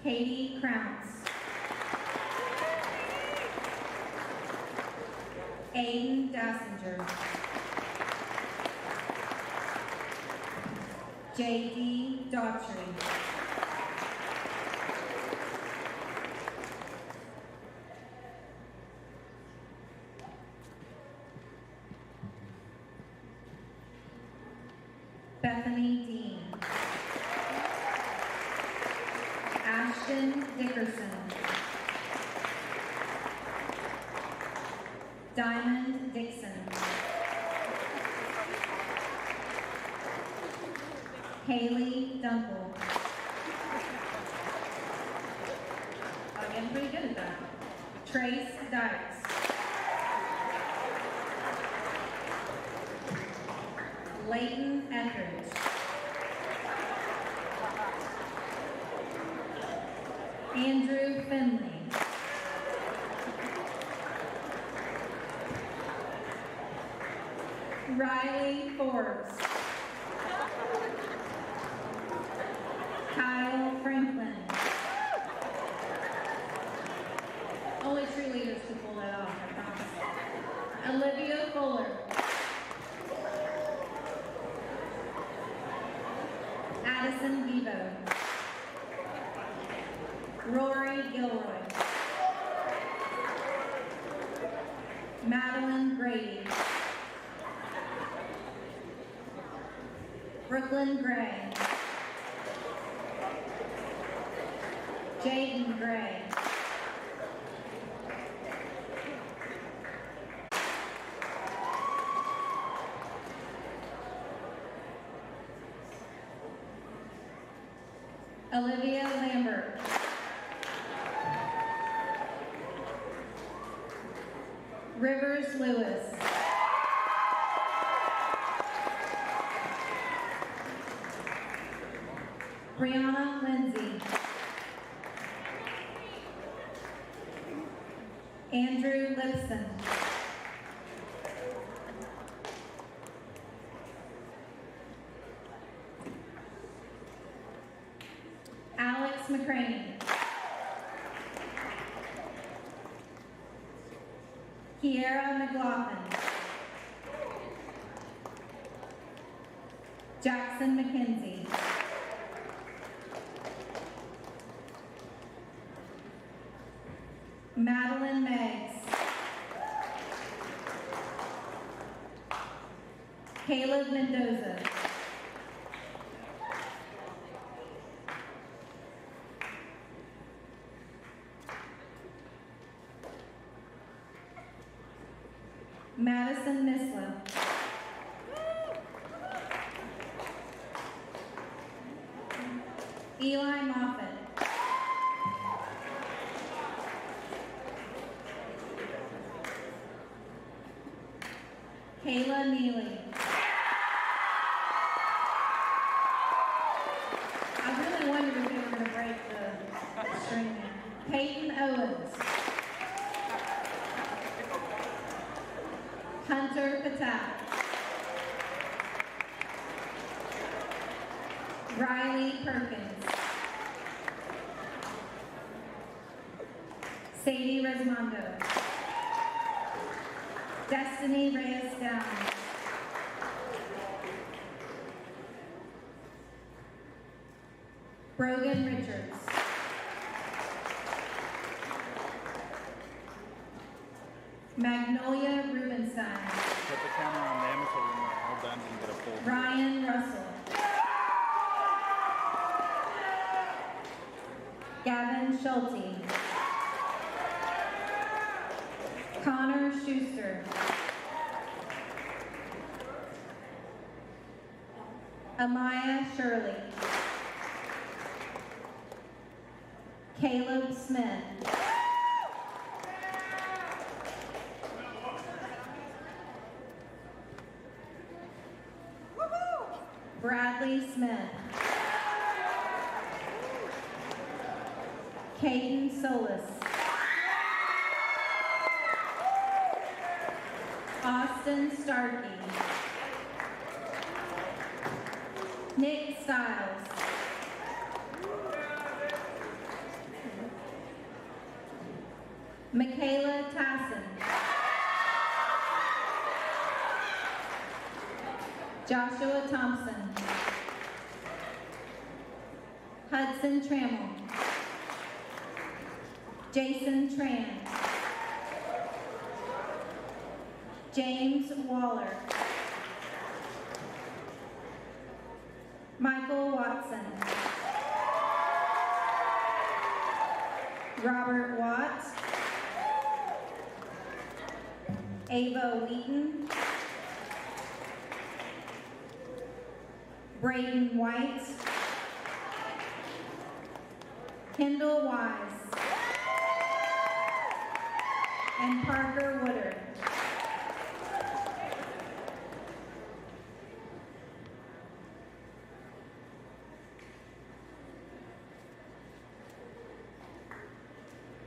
Katie Crounce. Aiden Dassinger. J.D. Daughtry. Bethany Dean. Ashton Dickerson. Diamond Dixon. Haley Dunkel. I'm getting pretty good at that. Trace Dykes. Leighton Etheridge. Andrew Finley. Riley Forbes. Kyle Franklin. Only true leaders can pull that off, I promise. Olivia Fuller. Addison Vivo. Rory Gilroy. Madeline Grady. Brooklyn Gray. Jaden Gray. Olivia Lambert. Rivers Lewis. Brianna Lindsay. Andrew Lipson. Alex McCraney. Kiera McLaughlin. Jackson McKenzie. Madeline Meggs. Caleb Mendoza. Madison Misla. Eli Moffitt. Kayla Neely. I really wondered if we were going to break the string. Peyton Owens. Hunter Patel. Riley Perkins. Sadie Resmondo. Destiny Reyes Downs. Brogan Richards. Magnolia Rubenstein. Put the camera on them so we're all done and get a full. Ryan Russell. Gavin Schulte. Connor Schuster. Amaya Shirley. Caleb Smith. Bradley Smith. Caden Solis. Austin Starkey. Nick Stiles. Michaela Tassin. Joshua Thompson. Hudson Trammell. Jason Tran. James Waller. Michael Watson. Robert Watts. Ava Wheaton. Braden White. Kendall Wise. And Parker Woodard.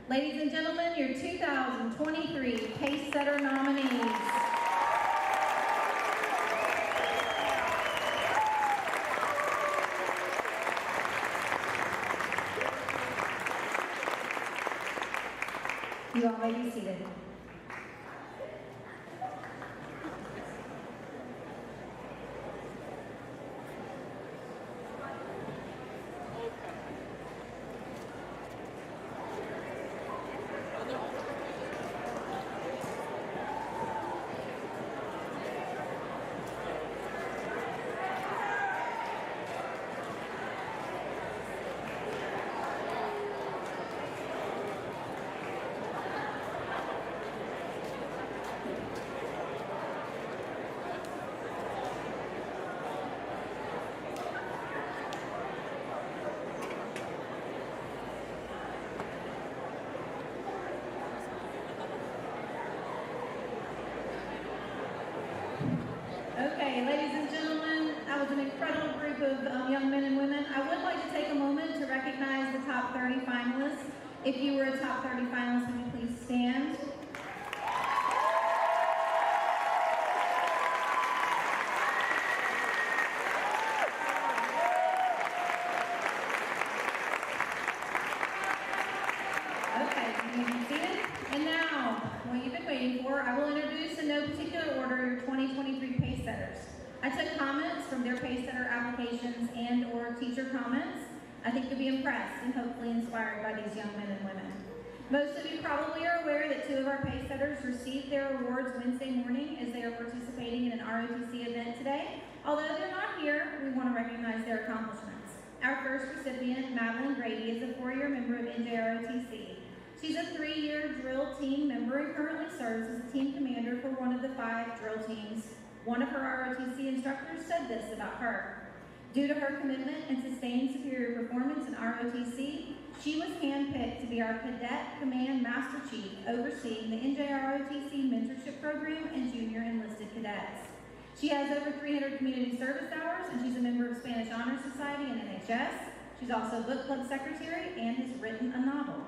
Ladies and gentlemen, your 2023 Pacesetter nominees. You all may be seated. Okay, ladies and gentlemen, that was an incredible group of young men and women. I would like to take a moment to recognize the top 30 finalists. If you were a top 30 finalist, would you please stand? Okay, you can be seated. And now, what you've been waiting for, I will introduce in no particular order your 2023 Pacesetters. I took comments from their Pacesetter applications and or teacher comments. I think you'll be impressed and hopefully inspired by these young men and women. Most of you probably are aware that 2 of our Pacesetters received their awards Wednesday morning as they are participating in an ROTC event today. Although they're not here, we want to recognize their accomplishments. Our first recipient, Madeline Grady, is a 4-year member of NJROTC. She's a 3-year drill team member and currently serves as a team commander for one of the 5 drill teams. One of her ROTC instructors said this about her. Due to her commitment and sustained superior performance in ROTC, she was handpicked to be our Cadet Command Master Chief overseeing the NJROTC Mentorship Program and Junior Enlisted Cadets. She has over 300 community service hours and she's a member of Spanish Honor Society and NHS. She's also book club secretary and has written a novel.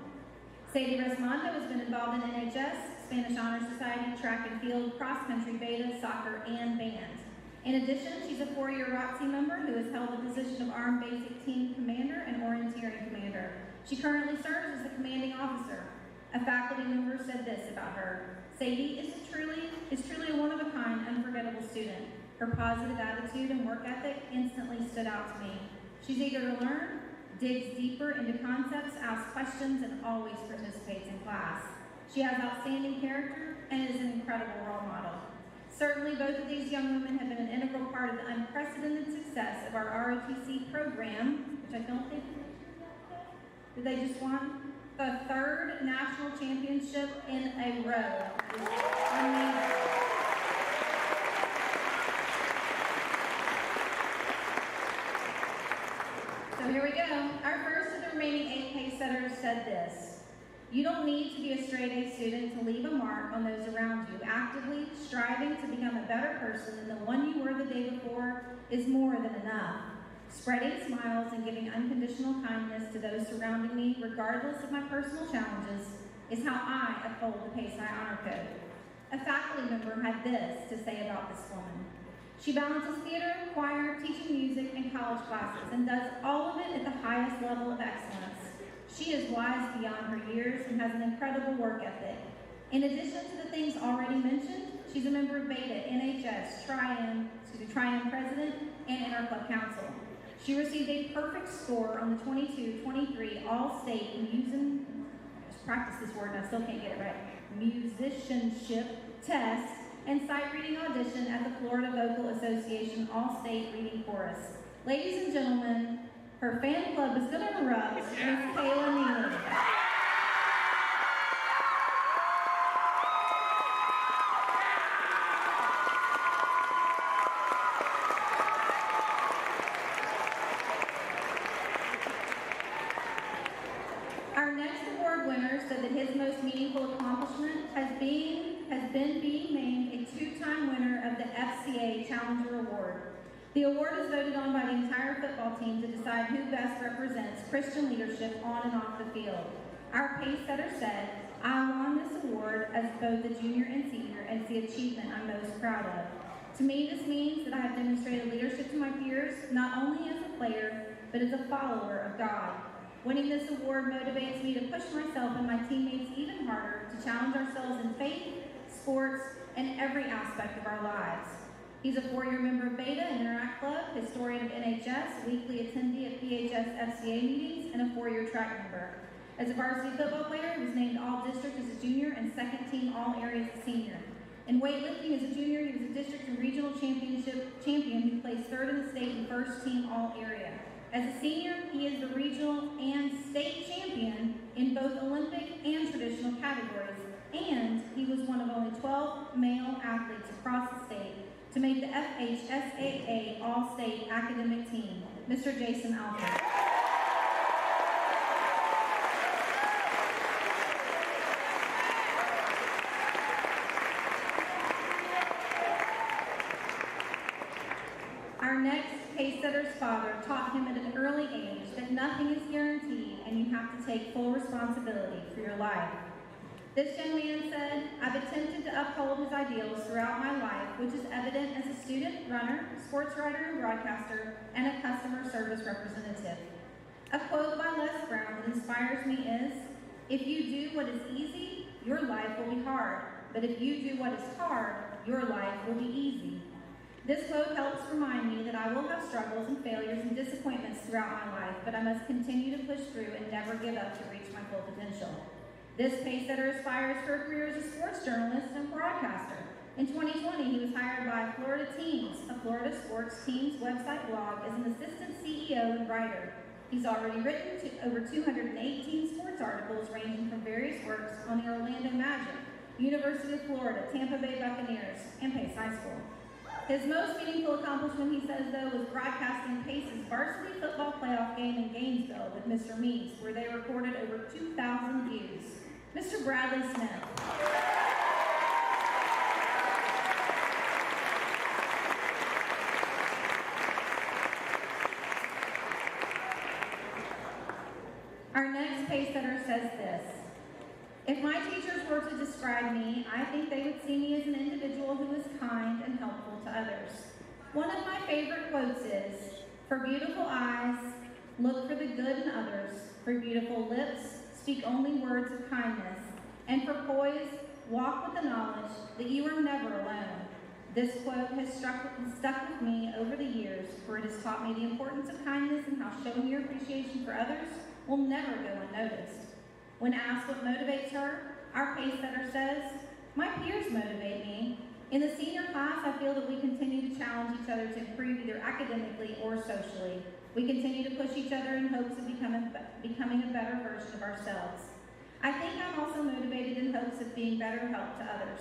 Sadie Resmondo has been involved in NHS, Spanish Honor Society, track and field, cross-country, beta, soccer, and band. In addition, she's a 4-year ROTC member who has held the position of Armed Basic Team Commander and Orienteering Commander. She currently serves as the commanding officer. A faculty member said this about her. Sadie is truly a one-of-a-kind, unforgettable student. Her positive attitude and work ethic instantly stood out to me. She's eager to learn, digs deeper into concepts, asks questions, and always participates in class. She has outstanding character and is an incredible role model. Certainly, both of these young women have been an integral part of the unprecedented success of our ROTC program, which I don't think that they just won the 3rd national championship in a row. It's amazing. So here we go. Our first of the remaining 8 pace setters said this: "You don't need to be a straight A student to leave a mark on those around you. Actively striving to become a better person than the one you were the day before is more than enough. Spreading smiles and giving unconditional kindness to those surrounding me, regardless of my personal challenges, is how I uphold the Pace High Honor Code." A faculty member had this to say about this woman: "She balances theater, choir, teaching music, and college classes, and does all of it at the highest level of excellence. She is wise beyond her years and has an incredible work ethic. In addition to the things already mentioned, she's a member of Beta, NHS, Tri-M President, and Interclub Council. She received a perfect score on the 22-23 All-State musicianship test and sight reading audition at the Florida Vocal Association All-State Reading Chorus. Ladies and gentlemen, her fan club is going to erupt, Miss Kayla Neely." Our next award winner said that his most meaningful accomplishment has been being named a 2-time winner of the FCA Challenger Award. The award is voted on by the entire football team to decide who best represents Christian leadership on and off the field. Our pace setter said, "I won this award as both a junior and senior, and it's the achievement I'm most proud of. To me, this means that I have demonstrated leadership to my peers, not only as a player, but as a follower of God. Winning this award motivates me to push myself and my teammates even harder to challenge ourselves in faith, sports, and every aspect of our lives." He's a 4-year member of Beta and Interact Club, historian of NHS, weekly attendee at PHS FCA meetings, and a 4-year track member. As a varsity football player, he was named All-District as a junior and second-team All-Area as a senior. In weightlifting as a junior, he was a district and regional champion who placed 3rd in the state and first-team All-Area. As a senior, he is the regional and state champion in both Olympic and traditional categories, and he was one of only 12 male athletes across the state to make the FHSAA All-State Academic Team, Mr. Jason Alford. Our next pace-setter's father taught him at an early age that nothing is guaranteed and you have to take full responsibility for your life. This young man said, "I've attempted to uphold his ideals throughout my life, which is evident as a student, runner, sports writer and broadcaster, and a customer service representative." A quote by Les Brown that inspires me is, "If you do what is easy, your life will be hard. But if you do what is hard, your life will be easy." This quote helps remind me that I will have struggles and failures and disappointments throughout my life, but I must continue to push through and never give up to reach my full potential. This pace-setter aspires for a career as a sports journalist and broadcaster. In 2020, he was hired by Florida Teams, a Florida sports teams website blog, as an assistant CEO and writer. He's already written over 218 sports articles ranging from various works on the Orlando Magic, University of Florida, Tampa Bay Buccaneers, and Pace High School. His most meaningful accomplishment, he says, though, was broadcasting Pace's varsity football playoff game in Gainesville with Mr. Meeks, where they recorded over 2,000 views. Mr. Bradley Smith. Our next pace-setter says this: "If my teachers were to describe me, I think they would see me as an individual who is kind and helpful to others. One of my favorite quotes is, 'For beautiful eyes, look for the good in others. For beautiful lips, speak only words of kindness. And for poise, walk with the knowledge that you are never alone.' This quote has stuck with me over the years, for it has taught me the importance of kindness and how showing your appreciation for others will never go unnoticed." When asked what motivates her, our pace-setter says, "My peers motivate me. In the senior class, I feel that we continue to challenge each other to improve either academically or socially. We continue to push each other in hopes of becoming a better version of ourselves. I think I'm also motivated in hopes of being better help to others.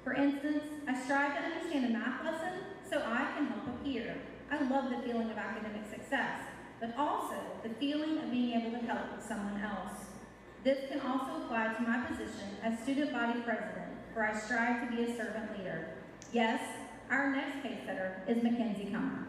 For instance, I strive to understand a math lesson so I can help a peer. I love the feeling of academic success, but also the feeling of being able to help someone else. This can also apply to my position as student body president, where I strive to be a servant leader. Yes, our next Pacesetter is Mackenzie Comer.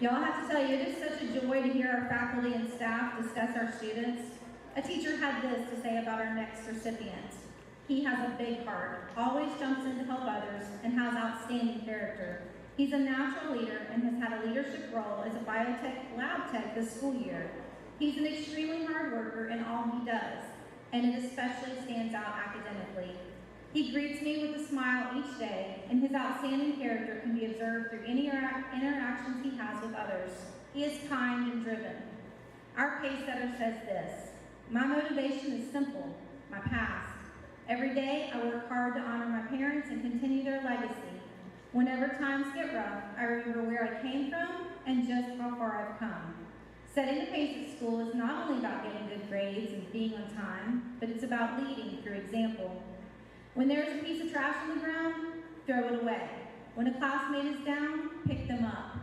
Y'all, I have to tell you, it is such a joy to hear our faculty and staff discuss our students. A teacher had this to say about our next recipient. He has a big heart, always jumps in to help others, and has outstanding character. He's a natural leader and has had a leadership role as a biotech lab tech this school year. He's an extremely hard worker in all he does, and it especially stands out academically. He greets me with a smile each day, and his outstanding character can be observed through any interactions he has with others. He is kind and driven. Our Pacesetter says this: my motivation is simple, my past. Every day I work hard to honor my parents and continue their legacy. Whenever times get rough, I remember where I came from and just how far I've come. Setting the pace at school is not only about getting good grades and being on time, but it's about leading through example. When there's a piece of trash on the ground, throw it away. When a classmate is down, pick them up.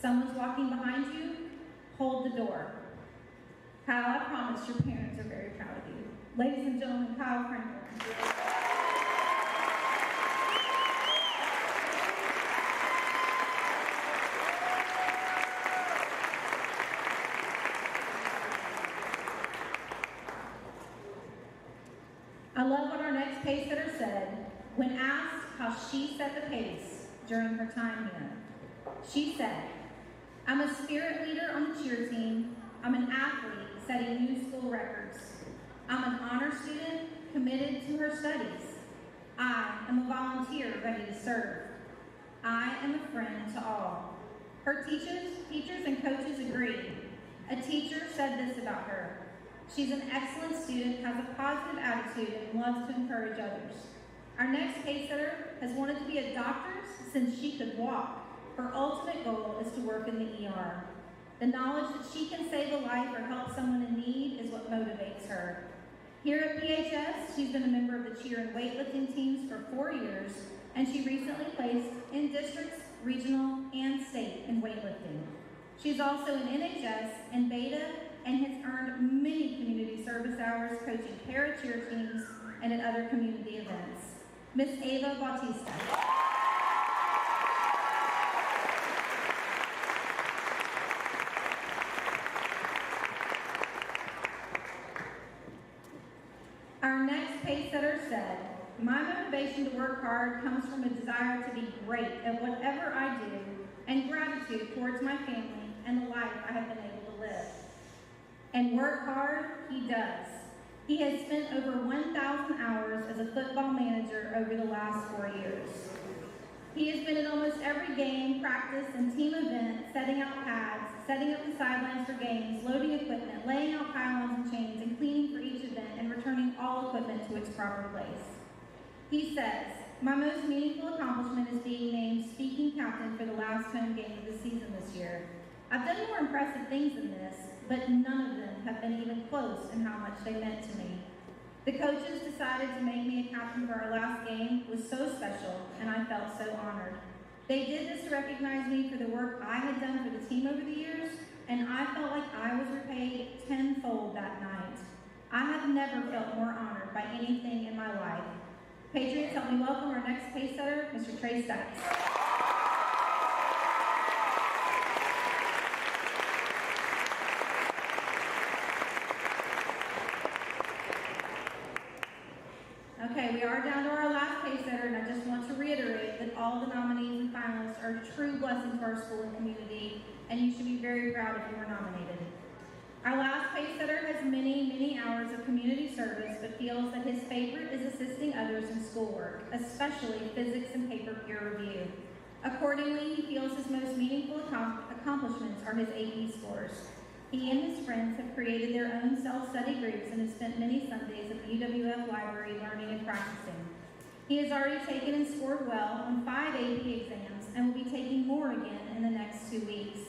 Someone's walking behind you, hold the door. Kyle, I promise your parents are very proud of you. Ladies and gentlemen, Kyle Franklin. I love what our next Pacesetter said when asked how she set the pace during her time here. She said, I'm a spirit leader on the cheer team. I'm an athlete setting new school records. I'm an honor student committed to her studies. I am a volunteer ready to serve. I am a friend to all. Her teachers and coaches agree. A teacher said this about her: she's an excellent student, has a positive attitude, and loves to encourage others. Our next Pacesetter has wanted to be a doctor since she could walk. Her ultimate goal is to work in the ER. The knowledge that she can save a life or help someone in need is what motivates her. Here at PHS, she's been a member of the cheer and weightlifting teams for 4 years, and she recently placed in districts, regional, and state in weightlifting. She's also in NHS and Beta and has earned many community service hours coaching para-cheer teams and at other community events. Miss Ava Bautista. Our next Pacesetter said, my motivation to work hard comes from a desire to be great at whatever I do and gratitude towards my family and the life I have been able to live. And work hard, he does. He has spent over 1,000 hours as a football manager over the last 4 years. He has been at almost every game, practice, and team event, setting out pads, setting up the sidelines for games, loading equipment, laying out pylons and chains, and cleaning for each event, and returning all equipment to its proper place. He says, my most meaningful accomplishment is being named speaking captain for the last home game of the season this year. I've done more impressive things than this, but none of them have been even close in how much they meant to me. The coaches decided to make me a captain for our last game was so special, and I felt so honored. They did this to recognize me for the work I had done for the team over the years, and I felt like I was repaid tenfold that night. I have never felt more honored by anything in my life. Patriots, help me welcome our next Pacesetter, Mr. Trey Stacks. Okay, we are down to our last Pacesetter, and I just want to reiterate that all the nominees and finalists are a true blessing to our school and community, and you should be very proud if you were nominated. Our last Pacesetter has many, many hours of community service, but feels that his favorite is assisting others in schoolwork, especially physics and paper peer review. Accordingly, he feels his most meaningful accomplishments are his AP scores. He and his friends have created their own self-study groups and have spent many Sundays at the UWF library learning and practicing. He has already taken and scored well on 5 AP exams and will be taking more again in the next 2 weeks.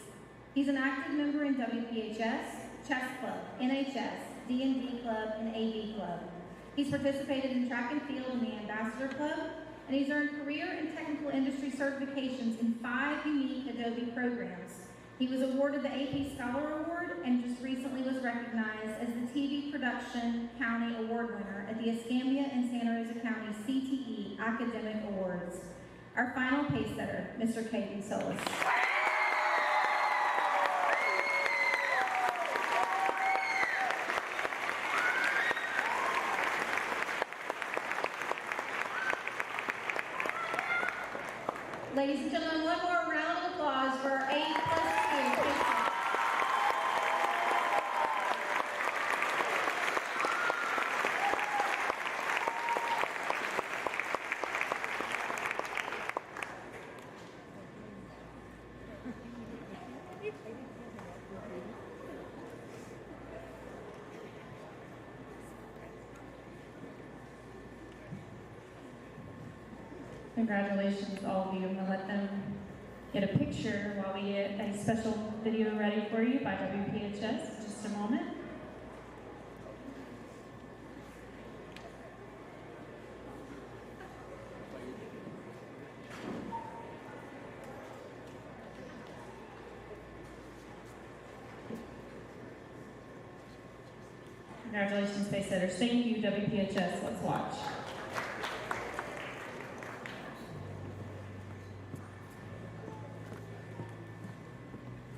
He's an active member in WPHS, Chess Club, NHS, D&D Club, and AV Club. He's participated in track and field in the Ambassador Club, and he's earned career and technical industry certifications in 5 unique Adobe programs. He was awarded the AP Scholar Award and just recently was recognized as the TV Production County Award winner at the Escambia and Santa Rosa County CTE Academic Awards. Our final pacesetter, Mr. Caden Solis. Ladies and gentlemen, one more round of applause for our 8+2. Congratulations, all of you. I'm going to let them get a picture while we get a special video ready for you by WPHS in just a moment. Congratulations, Pacesetters. Thank you, WPHS. Let's watch.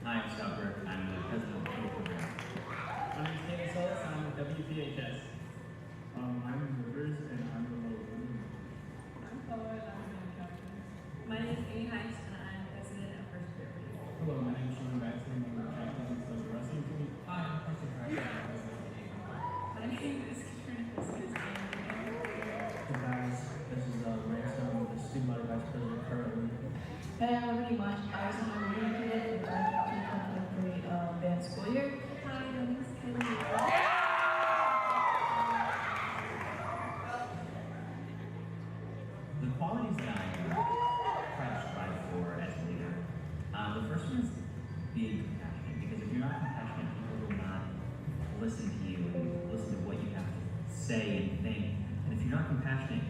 Hi, I'm Scott Burke. I'm the president of the program. My name is Keynote Solis, and I'm with WPHS. I'm Rivers, and I'm the local. I'm Chloe, and I'm the captain. My name is Amy Heights, and I'm president of First Period. Hello, my name is Sean Baxter, and I'm the captain of the wrestling team. Hi, I'm Preston Crash. My name is Katrina Fiskis, Hey guys, this is Ransom, the student body vice president currently. Hey, I'm Liberty Munch. I was on the reading kid, and I'm every band school year. Hi, my name is Kaylee. The qualities that I try to strive for as a leader, the first one is being compassionate, because if you're not compassionate, people will not listen to you and listen to what you have to say and think. And if you're not compassionate,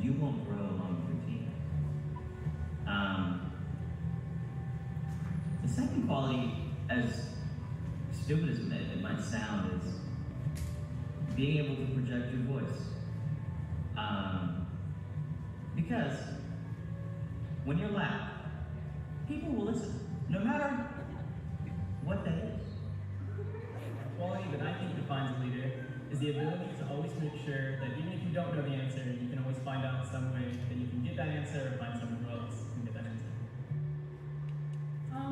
you won't grow along with your team. The second quality, as stupid as it might sound, is being able to project your voice. Because when you're loud, people will listen, no matter what that is. A quality that I think defines a leader is the ability to always make sure that even if you don't know the answer, you can always find out some way that you can get that answer or find someone who else can get that answer.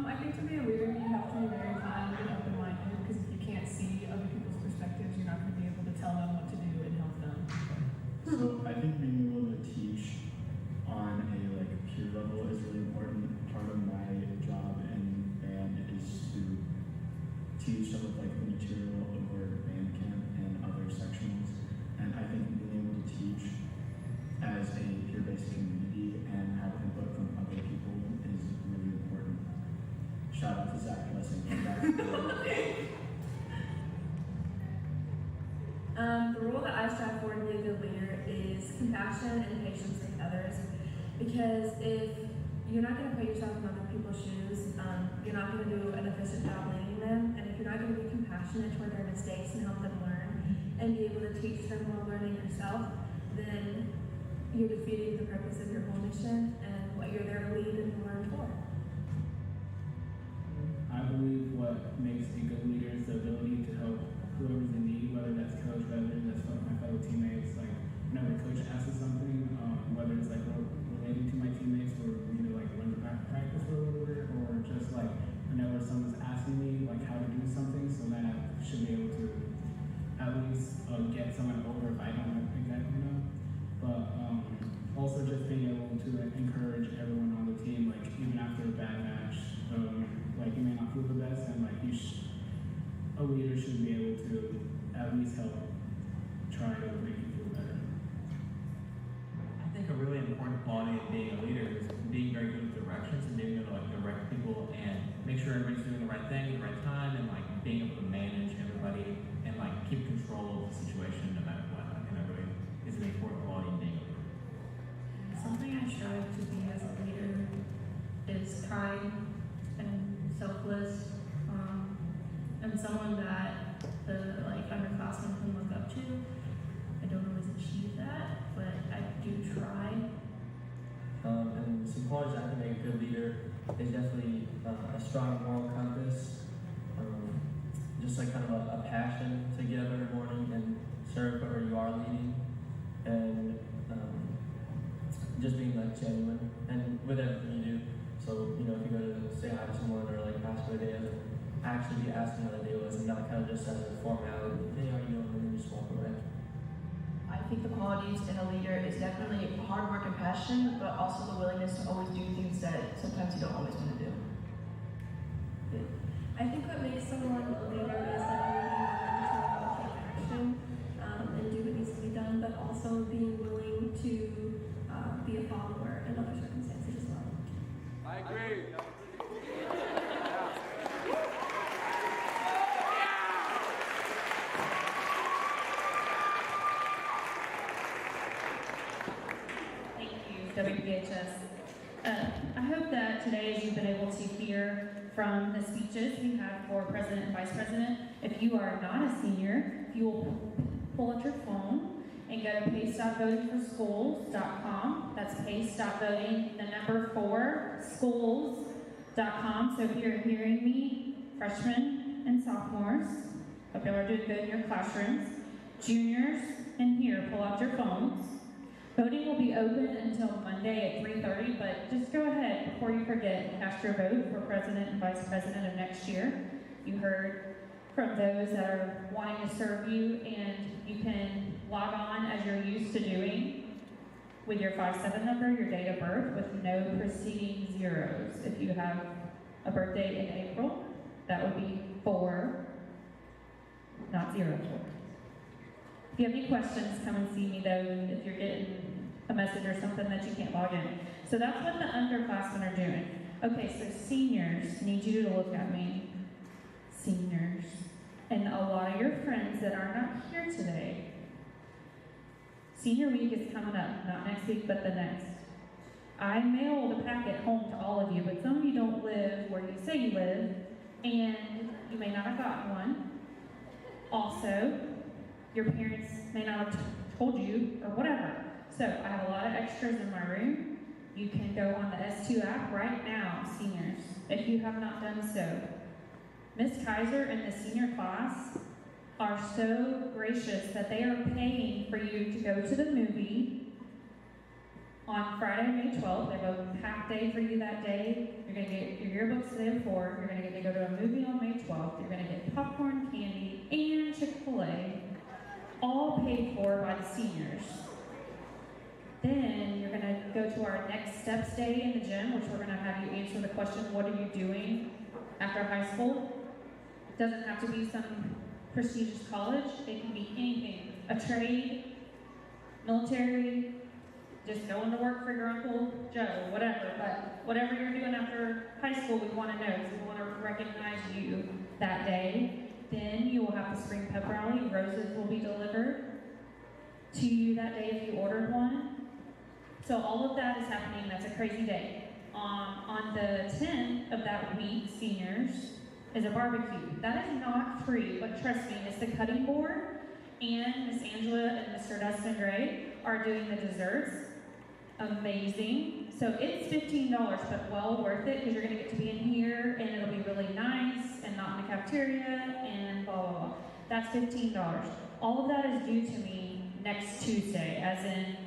I think to be a leader, you have to be very kind and open-minded, because if you can't see other people's perspectives, you're not going to be able to tell them what to do and help them. So I think being able to teach on a peer level is really important. Part of my job in band is to teach some of the material over band camp and other sectionals. And I think being able to teach as a peer-based community and have input from other people is really important. Shout out to Zach Blessing. The role that I strive for to be a good leader is compassion and patience with others. Because if you're not going to put yourself in other people's shoes, you're not going to do an efficient job leading them. And if you're not going to be compassionate toward their mistakes and help them learn and be able to teach them while learning yourself, then you're defeating the purpose of your whole mission and what you're there to lead and to learn for. I believe what makes a good leader is the ability to help whoever's in need, whether that's coach, whether that's my fellow teammates. Like whenever coach asks something, whether it's related to my teammates or we need to run the practice for a little bit, or just whenever someone's asking me how to do something, so that I should be able to at least get someone over if I don't exactly know. But also just being able to encourage everyone on the team, even after a bad match, you may not feel the best, and a leader should be able to at least help try to make you feel better. I think a really important quality of being a leader is being very good with directions and being able to like direct people and make sure everybody's doing the right thing at the right time and like being able to manage everybody and like keep control of the situation no matter what. I think that really is an important quality of being a leader. Something I strive to be as a leader is kind and selfless, and someone that the underclassmen can look up to. I don't always achieve that, but I do try. And some qualities that can make a good leader is definitely a strong moral compass, just like kind of a passion to get up every morning and serve whoever you are leading, and just being like genuine and with everything you do. So, you know, if you go to say hi to someone or like ask how their day is, actually be asking how their day was and not kind of just as a formality, hey, how are you doing? And then just walk away. I think the qualities in a leader is definitely hard work and passion, but also the willingness to always do things that sometimes you don't always want to do. I think what makes someone a leader is that being willing to take action and do what needs to be done, but also being willing to be a follower in other circumstances as well. I agree. Thank you, WPHS. I hope that today, as you've been able to hear from the speeches we had for President and Vice President, if you are not a senior, if you will pull out your phone and go to pace.votingforschools.com. That's pace.voting, the number 4, schools.com. So if you're hearing me, freshmen and sophomores, hope y'all are doing good in your classrooms. Juniors, and here, pull out your phones. Voting will be open until Monday at 3:30, but just go ahead before you forget and cast your vote for President and Vice President of next year. You heard from those that are wanting to serve you, and you can log on as you're used to doing with your 5-7 number, your date of birth, with no preceding zeros. If you have a birthday in April, that would be 4, not 0. If you have any questions, come and see me though, if you're getting a message or something that you can't log in. So that's what the underclassmen are doing. Okay, so seniors, need you to look at me. Seniors. And a lot of your friends that are not here today. Senior week is coming up, not next week, but the next. I mailed a packet home to all of you, but some of you don't live where you say you live, and you may not have gotten one. Also, your parents may not have told you, or whatever. So I have a lot of extras in my room. You can go on the S2 app right now, seniors, if you have not done so. Ms. Kaiser and the senior class are so gracious that they are paying for you to go to the movie on Friday, May 12th. They have a packed day for you that day. You're going to get your yearbooks the day before. You're going to get to go to a movie on May 12th. You're going to get popcorn, candy, and Chick-fil-A, all paid for by the seniors. Then you're going to go to our next steps day in the gym, which we're going to have you answer the question, what are you doing after high school? It doesn't have to be some prestigious college. It can be anything. A trade, military, just going to work for your Uncle Joe, whatever. But whatever you're doing after high school, we want to know, because we want to recognize you that day. Then you will have the spring pep rally. Roses will be delivered to you that day if you ordered one. So all of that is happening. That's a crazy day. On the 10th of that week, seniors, is a barbecue. That is not free, but trust me, it's the cutting board, and Miss Angela and Mr. Dustin Gray are doing the desserts. Amazing. So it's $15, but well worth it, because you're going to get to be in here, and it'll be really nice, and not in the cafeteria, and blah, blah, blah. That's $15. All of that is due to me next Tuesday, as in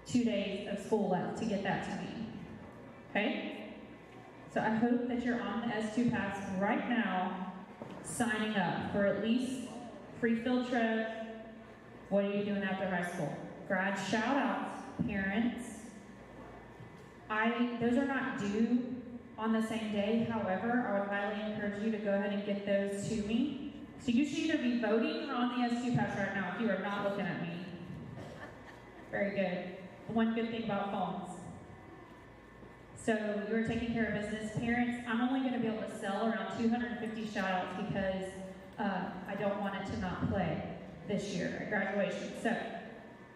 2 days of school left to get that to me. Okay? So I hope that you're on the S2 pass right now, signing up for at least free field trip. What are you doing after high school? Grad shout outs, parents. Those are not due on the same day. However, I would highly encourage you to go ahead and get those to me. So you should either be voting or on the S2 pass right now if you are not looking at me. Very good. One good thing about phones. So you're taking care of business. Parents, I'm only going to be able to sell around 250 shout-outs because I don't want it to not play this year at graduation. So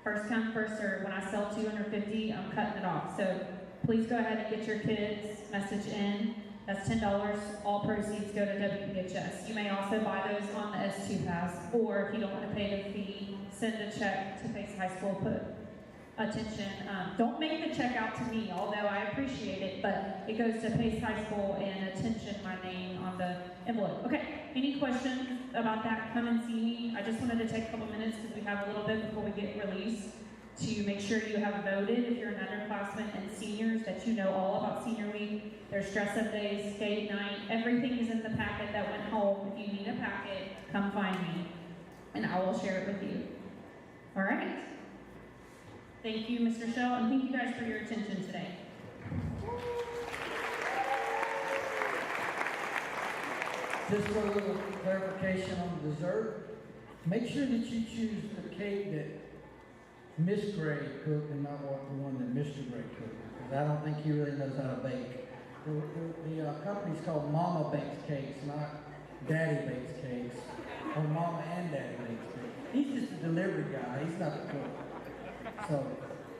first come, first serve. When I sell 250, I'm cutting it off. So please go ahead and get your kids' message in. That's $10. All proceeds go to WPHS. You may also buy those on the S2 pass, or if you don't want to pay the fee, send a check to Pace High School. Put attention. Don't make the check out to me, although I appreciate it, but it goes to Pace High School and attention, my name on the envelope. Okay, any questions about that? Come and see me. I just wanted to take a couple minutes because we have a little bit before we get released to make sure you have voted if you're an underclassman and seniors, that you know all about senior week. There's dress-up days, skate night, everything is in the packet that went home. If you need a packet, come find me and I will share it with you. All right. Thank you, Mr. Shell, and thank you guys for your attention today. Just for a little clarification on the dessert, make sure that you choose the cake that Miss Gray cooked and not the one that Mr. Gray cooked, because I don't think he really knows how to bake. The company's called Mama Bakes Cakes, not Daddy Bakes Cakes, or Mama and Daddy Bakes Cakes. He's just a delivery guy, he's not the cook. So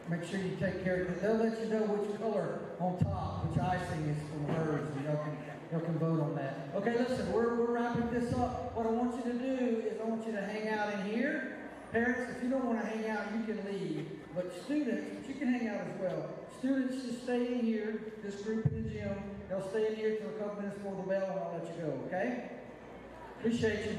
make sure you take care of it. They'll let you know which color on top, which icing is from hers, and y'all can vote on that. Okay, listen, we're wrapping this up. What I want you to do is I want you to hang out in here. Parents, if you don't want to hang out, you can leave. But students, you can hang out as well. Students, just stay in here, this group in the gym. They'll stay in here till a couple minutes before the bell, and I'll let you go, okay? Appreciate you.